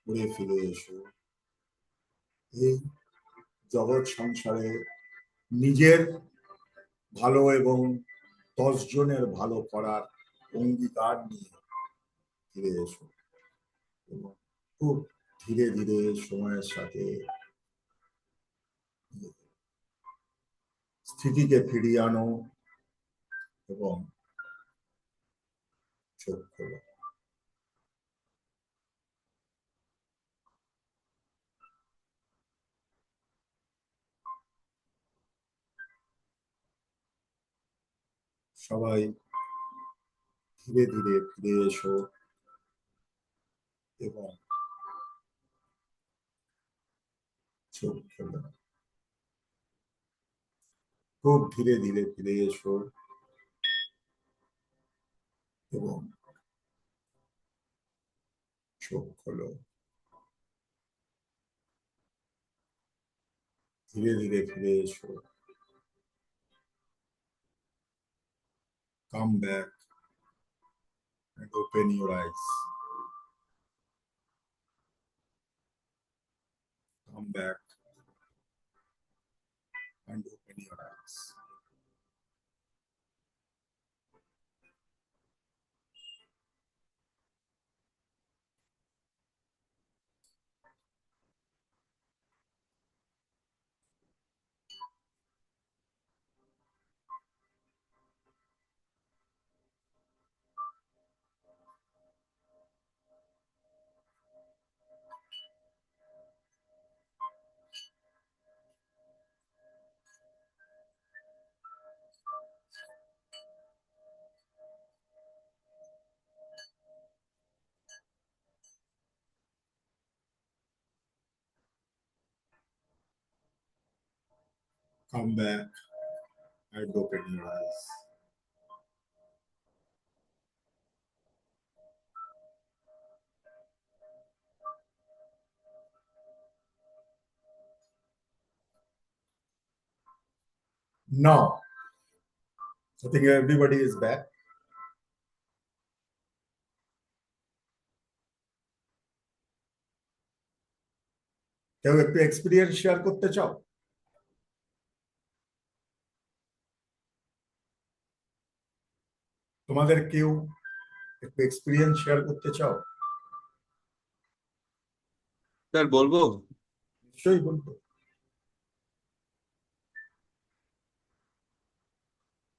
করে। ফিরে এসো এই জগৎ সংসারে নিজের ভালো এবং 10 জনের ভালো করার অঙ্গীকার নিয়ে ফিরে এসো, এবং খুব ধীরে ধীরে সময়ের সাথে স্থিতিকে ফিরিয়ে আনো এবং চোখ খোলো। সবাই ধীরে ধীরে ফিরে এসো এবং চোখ খোলো। খুব ধীরে ধীরে ফিরে এসো এবং চোখ খোলো। ধীরে ধীরে ফিরে এসো। Come back and open your eyes. Come back and open your eyes. Come back and open your eyes. Now, I think everybody is back. কেউ একটু এক্সপিরিয়েন্স শেয়ার করতে চাও? তোমাদের কেউ একটু এক্সপিরিয়েন্স শেয়ার করতে চাও? স্যার বলবো। নিশ্চয়ই বলবো।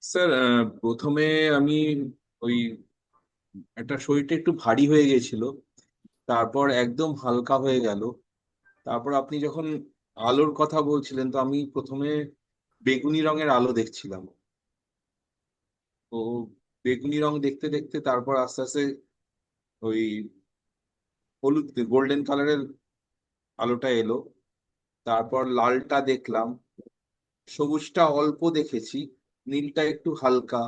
স্যার প্রথমে আমি ওই একটা শরীরটা একটু ভারী হয়ে গেছিল, তারপর একদম হালকা হয়ে গেল। তারপর আপনি যখন আলোর কথা বলছিলেন, তো আমি প্রথমে বেগুনি রঙের আলো দেখছিলাম। তো বেগুনি রং দেখতে দেখতে তারপর আস্তে আস্তে ওই হলুদ গোল্ডেন কালারের আলোটা এলো। তারপর লালটা দেখলাম, সবুজটা অল্প দেখেছি, নীলটা একটু হালকা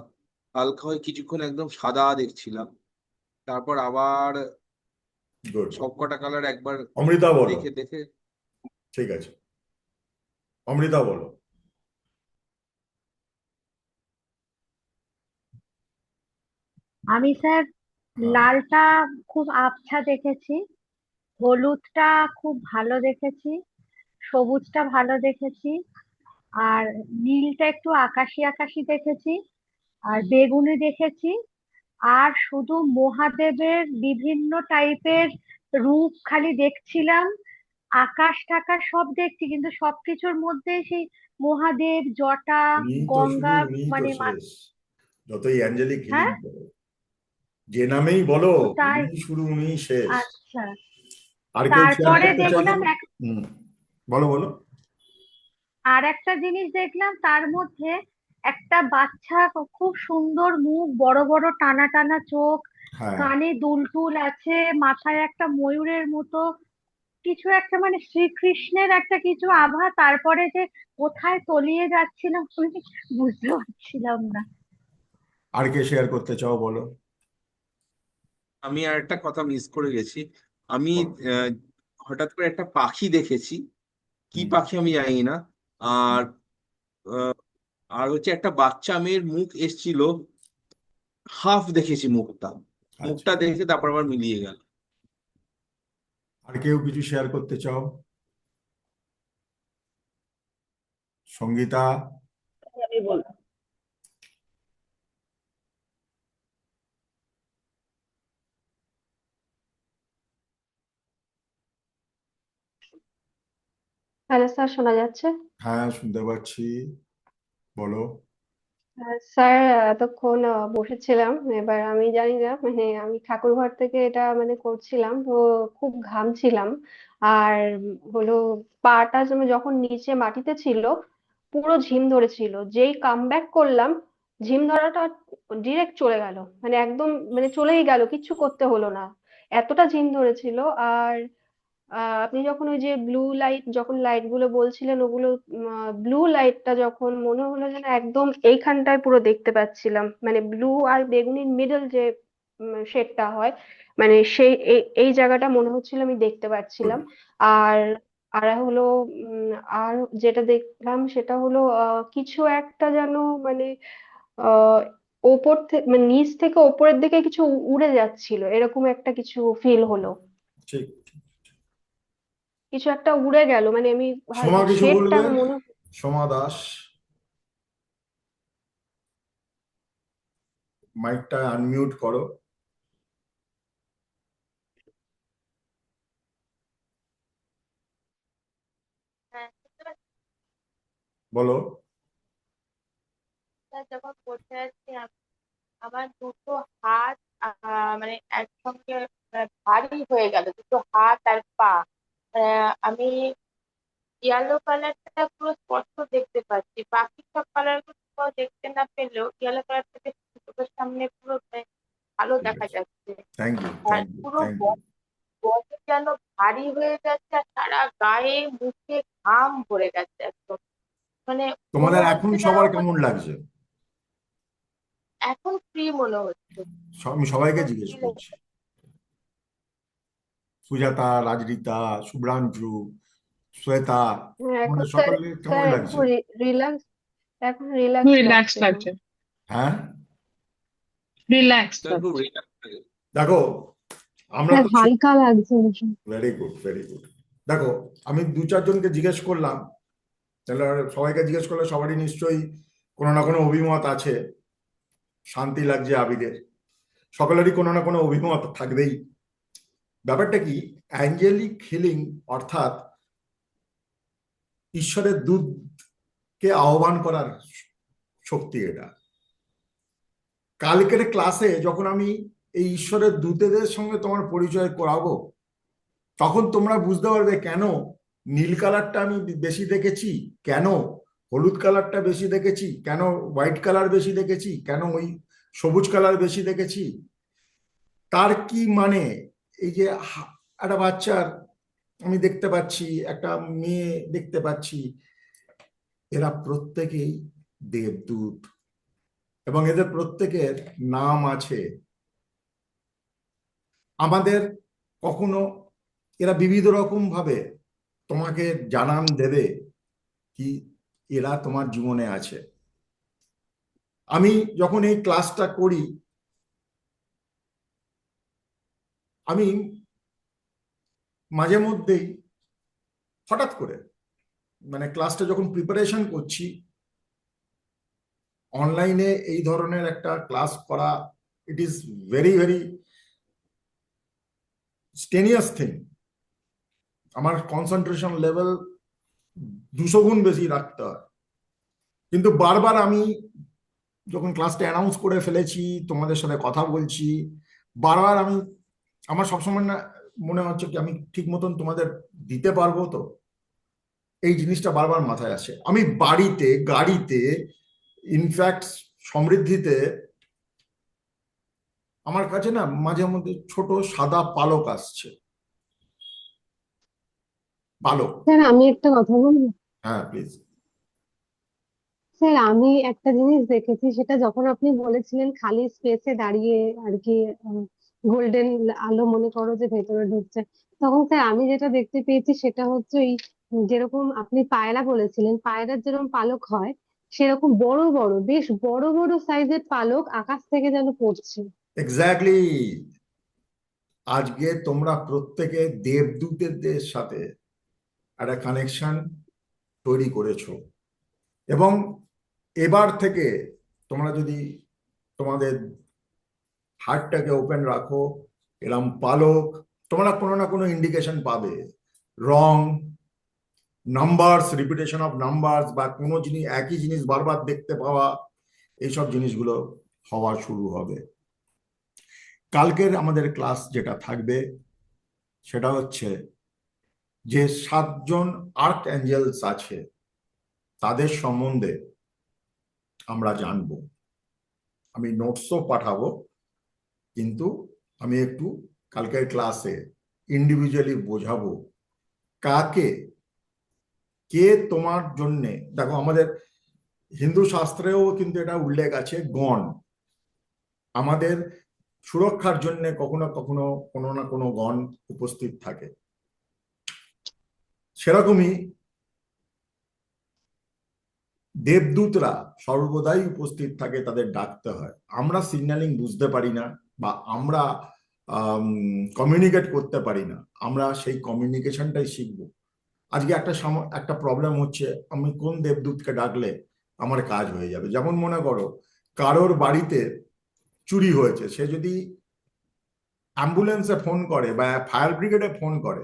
হালকা হয়ে কিছুক্ষণ একদম সাদা দেখছিলাম। তারপর আবার গুড। সবকটা কালার একবার অমৃতা বলো। দেখে দেখে। ঠিক আছে, অমৃতা বলো। আমি স্যার হ্যাঁ, লালটা খুব আবছা দেখেছি, হলুদটা খুব ভালো দেখেছি, সবুজটা ভালো দেখেছি, আর নীলটা একটু আকাশি আকাশি দেখেছি, আর বেগুনি দেখেছি। আর শুধু মহাদেবের বিভিন্ন টাইপের রূপ খালি দেখছিলাম। আকাশ টাকাশ সব দেখছি, কিন্তু সবকিছুর মধ্যে সেই মহাদেব, জটা, গঙ্গা, উনিই তো মানে শেষ। যতই অ্যাঞ্জেলিক হিলিং হ্যাঁ, করো, যে নামেই বলো, ও তাই। উনি শুরু, উনিই শেষ। আচ্ছা, আর কেউ শেয়ার তারপরে করতে চাইলে? দেখলাম হুম, বলো বলো। আর একটা জিনিস দেখলাম, তার মধ্যে একটা বাচ্চা, খুব সুন্দর মুখ, বড় বড় টানা টানা চোখ, হ্যাঁ, কানে দুল টুল আছে, মাথায় একটা ময়ূরের মতো কিছু একটা, মানে শ্রীকৃষ্ণের একটা কিছু আভা। তারপরে যে কোথায় তলিয়ে যাচ্ছিলাম আমি বুঝতে পারছিলাম না। আর কে শেয়ার করতে চাও বলো। আমি আর একটা কথা মিস করে গেছি। আমি বলো। আহ, হঠাৎ করে একটা পাখি দেখেছি, কি হুম, পাখি আমি জানি না। হুম, আর আহ, আর হচ্ছে একটা বাচ্চা মেয়ের মুখ এসছিল, হাফ দেখেছি মুখটা। আচ্ছা। মুখটা দেখে তারপর আবার মিলিয়ে গেল। আর কেউ কিছু শেয়ার করতে চাও? সঙ্গীতা? আমি বলবো। হ্যালো স্যার, শোনা যাচ্ছে? হ্যাঁ, শুনতে পাচ্ছি, বলো। স্যার, এতক্ষণ বসেছিলাম। এবার আমি জানি না, মানে আমি ঠাকুর ঘর থেকে এটা মানে করছিলাম তো খুব ঘামছিলাম। আর হলো পাটা যখন নিচে মাটিতে ছিল পুরো ঝিম ধরেছিল, যেই কাম ব্যাক করলাম ঝিম ধরাটা ডিরেক্ট চলে গেল, মানে একদম মানে চলেই গেল, কিচ্ছু করতে হলো না, এতটা ঝিম ধরেছিল। আর আপনি যখন ওই যে ব্লু লাইট, যখন লাইট গুলো বলছিলেন ওগুলো, ব্লু লাইটটা যখন মনে হলো যেন একদম এইখানটায় পুরো দেখতে পাচ্ছিলাম, মানে ব্লু আর বেগুনির মিডল যে শেডটা হয়, মানে সেই এই জায়গাটা মনে হচ্ছিল আমি দেখতে গুড। পাচ্ছিলাম। আর আর হলো আর যেটা দেখলাম সেটা হলো কিছু একটা যেন মানে আহ ওপর থেকে মানে নিচ থেকে ওপরের দিকে কিছু উড়ে যাচ্ছিল, এরকম একটা কিছু ফিল হলো। ঠিক। কিছু একটা উড়ে গেল, মানে আমি সোমা কিছু শেডটা বলবে? আমার মনে। সোমা দাস, মাইকটা আনমিউট করো। হ্যাঁ, বুঝতে পারছি। বলো। স্যার, যখন বসে আছি আমার দুটো হাত মানে একসঙ্গে ভারী হয়ে গেল, দুটো হাত আর পা। আমি ইয়েলো কালারটা পুরো স্পষ্ট দেখতে পাচ্ছি, বাকি সব কালার গুলো দেখতে না পেলেও ইয়েলো কালারটাকে চোখের সামনে পুরো ভালো ঠিক দেখা আছে, যাচ্ছে। থ্যাংক ইউ, আর থ্যাংক ইউ, পুরো থ্যাংক ইউ। বডি যেন ভারী হয়ে যাচ্ছে, আর সারা গায়ে মুখে ঘাম ভরে গেছে একদম। মানে মনে তোমাদের এখন হচ্ছে যেন সবার মানে কেমন লাগছে? এখন ফ্রি মনে হচ্ছে। আমি সবাইকে এখন জিজ্ঞেস ফ্রি করছি, সুজাতা, রাজরিতা, শুভ্রাঞ্জু, শ্বেতা, এখন তোমাদের স্যার, সকলের কেমন স্যার লাগছে? এখন রিল্যাক্স, এখন রিল্যাক্স রিল্যাক্স লাগছে এখন। লাগছে, হ্যাঁ, রিল্যাক্স স্যার খুব লাগছে। রিল্যাক্স লাগে। দেখো আমরা স্যার তো হালকা লাগছে ভীষণ। Very good, very good. দেখো, আমি দু চারজনকে জিজ্ঞেস করলাম, তাহলে আর সবাইকে জিজ্ঞেস করলে সবারই নিশ্চয়ই কোনো না কোনো অভিমত আছে। শান্তি লাগছে আবিদের, সকলেরই কোনো না কোনো অভিমত থাকবেই। ব্যাপারটা কি, অ্যাঞ্জেলিক হিলিং অর্থাৎ ঈশ্বরের দূতকে আহ্বান করার শক্তি এটা। কালকের ক্লাসে যখন আমি এই ঈশ্বরের দূতেদের সঙ্গে তোমার পরিচয় করাবো, তখন তোমরা বুঝতে পারবে কেন নীল কালারটা আমি বেশি দেখেছি, কেন হলুদ কালারটা বেশি দেখেছি, কেন হোয়াইট কালার বেশি দেখেছি, কেন ওই সবুজ কালার বেশি দেখেছি। তার কি মানে, এই যে একটা বাচ্চার আমি দেখতে পাচ্ছি, একটা মেয়ে দেখতে পাচ্ছি, এরা প্রত্যেকেই দেবদূত এবং এদের প্রত্যেকের নাম আছে। আমাদের কখনো এরা বিবিধ রকম ভাবে তোমাকে জানান দেবে কি এরা তোমার জীবনে আছে। আমি যখন এই ক্লাসটা করি, আমি মাঝে মধ্যেই হঠাৎ করে, মানে ক্লাসটা যখন প্রিপারেশন করছি, অনলাইনে এই ধরনের একটা ক্লাস করা, it is very very strenuous thing. আমার কনসেন্ট্রেশন লেভেল 200 গুণ বেশি রাখতে হয়। কিন্তু বারবার আমি যখন ক্লাসটা অ্যানাউন্স করে ফেলেছি, তোমাদের সাথে কথা বলছি, বারবার আমি, আমার সবসময় না মনে হচ্ছে কি আমি ঠিক মতন তোমাদের দিতে পারবো তো, এই জিনিসটা বারবার মাথায় আসে। আমি বাড়িতে, গাড়িতে, ইনফ্যাক্ট সমৃদ্ধিতে আমার কাছে না মাঝে মধ্যে ছোট সাদা পালক আসছে, পালক। স্যার আমি একটা কথা বলবো? হ্যাঁ প্লিজ। স্যার আমি একটা জিনিস দেখেছি, সেটা যখন আপনি বলেছিলেন খালি স্পেসে দাঁড়িয়ে আর কি গোল্ডেন আলো মনে করো যে ভেতরে ঢুকছে, তখন স্যার আমি যেটা দেখতে পেয়েছি সেটা হচ্ছে এই যেরকম আপনি পায়রা বলেছিলেন, পায়রার যেরকম পালক হয় সেরকম বড় বড়, বেশ বড় বড় সাইজের পালক আকাশ থেকে যেন পড়ছে। এক্স্যাক্টলি। আজকে তোমরা প্রত্যেকে দেবদূতদের সাথে একটা কানেকশন তৈরি করেছো, এবং এবার থেকে তোমরা যদি তোমাদের হার্টটাকে ওপেন রাখো, এরম পালক তোমরা কোনো না কোনো ইন্ডিকেশন পাবে। রং, নাম্বারস, রিপিটেশন অফ নাম্বারস, বা কোনো জিনিস, একই জিনিস বারবার দেখতে পাওয়া, এইসব জিনিসগুলো হওয়া শুরু হবে। কালকের আমাদের ক্লাস যেটা থাকবে সেটা হচ্ছে যে 7জন আর্ক অ্যাঞ্জেলস আছে তাদের সম্বন্ধে আমরা জানবো। আমি নোটসও পাঠাবো, কিন্তু আমি একটু কালকের ক্লাসে ইন্ডিভিজুয়ালি বোঝাবো কাকে, কে তোমার জন্যে। দেখো আমাদের হিন্দু শাস্ত্রেও কিন্তু এটা উল্লেখ আছে, গণ আমাদের সুরক্ষার জন্য কখনো কখনো কোনো না কোনো গণ উপস্থিত থাকে। সেরকমই দেবদূতরা সর্বদাই উপস্থিত থাকে, তাদের ডাকতে হয়। আমরা সিগন্যালিং বুঝতে পারি না, বা আমরা কমিউনিকেট করতে পারি না, আমরা সেই কমিউনিকেশনটাই শিখবো। আজকে একটা প্রবলেম হচ্ছে, আমি কোন দেবদূতকে ডাকলে আমার কাজ হয়ে যাবে। যেমন মনে করো কারোর বাড়িতে চুরি হয়েছে, সে যদি অ্যাম্বুলেন্সে ফোন করে বা ফায়ার ব্রিগেডে ফোন করে,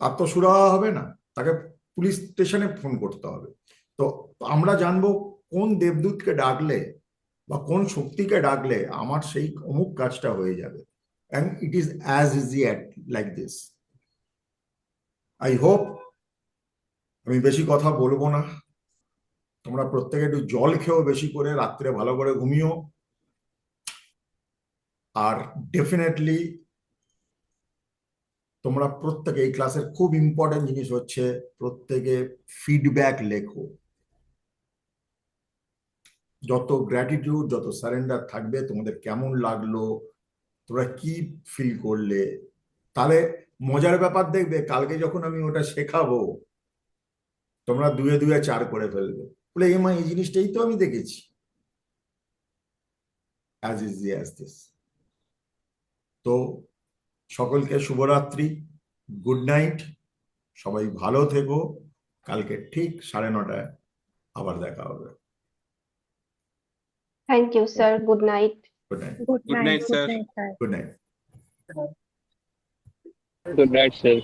তার তো সুরাহা হবে না, তাকে পুলিশ স্টেশনে ফোন করতে হবে। তো আমরা জানবো কোন দেবদূতকে ডাকলে বা কোন শক্তিকে ডাকলে আমার সেই অমুক কাজটা হয়ে যাবে। And it is as easy like this. I hope আমি বেশি কথা বলবো না। তোমরা প্রত্যেকে একটু জল খেও বেশি করে, রাত্রে ভালো করে ঘুমিও। আর ডেফিনেটলি তোমরা প্রত্যেকে, এই ক্লাসের খুব ইম্পর্টেন্ট জিনিস হচ্ছে প্রত্যেকে ফিডব্যাক লেখো। যত গ্র্যাটিটিউড, যত সারেন্ডার থাকবে, তোমাদের কেমন লাগলো, তোমরা কি ফিল করলে, তাহলে মজার ব্যাপার দেখবে কালকে যখন আমি ওটা শেখাবো, তোমরা 2-এ 2-এ 4 করে ফেলবে, বলে এই জিনিসটাই তো আমি দেখেছি। As easy as this. তো সকলকে শুভরাত্রি, গুড নাইট, সবাই ভালো থেকো। কালকে ঠিক 9:30 আবার দেখা হবে। Thank you sir, good night. Good night. Good good night, night good sir. Night sir. Good night. Good night, sir.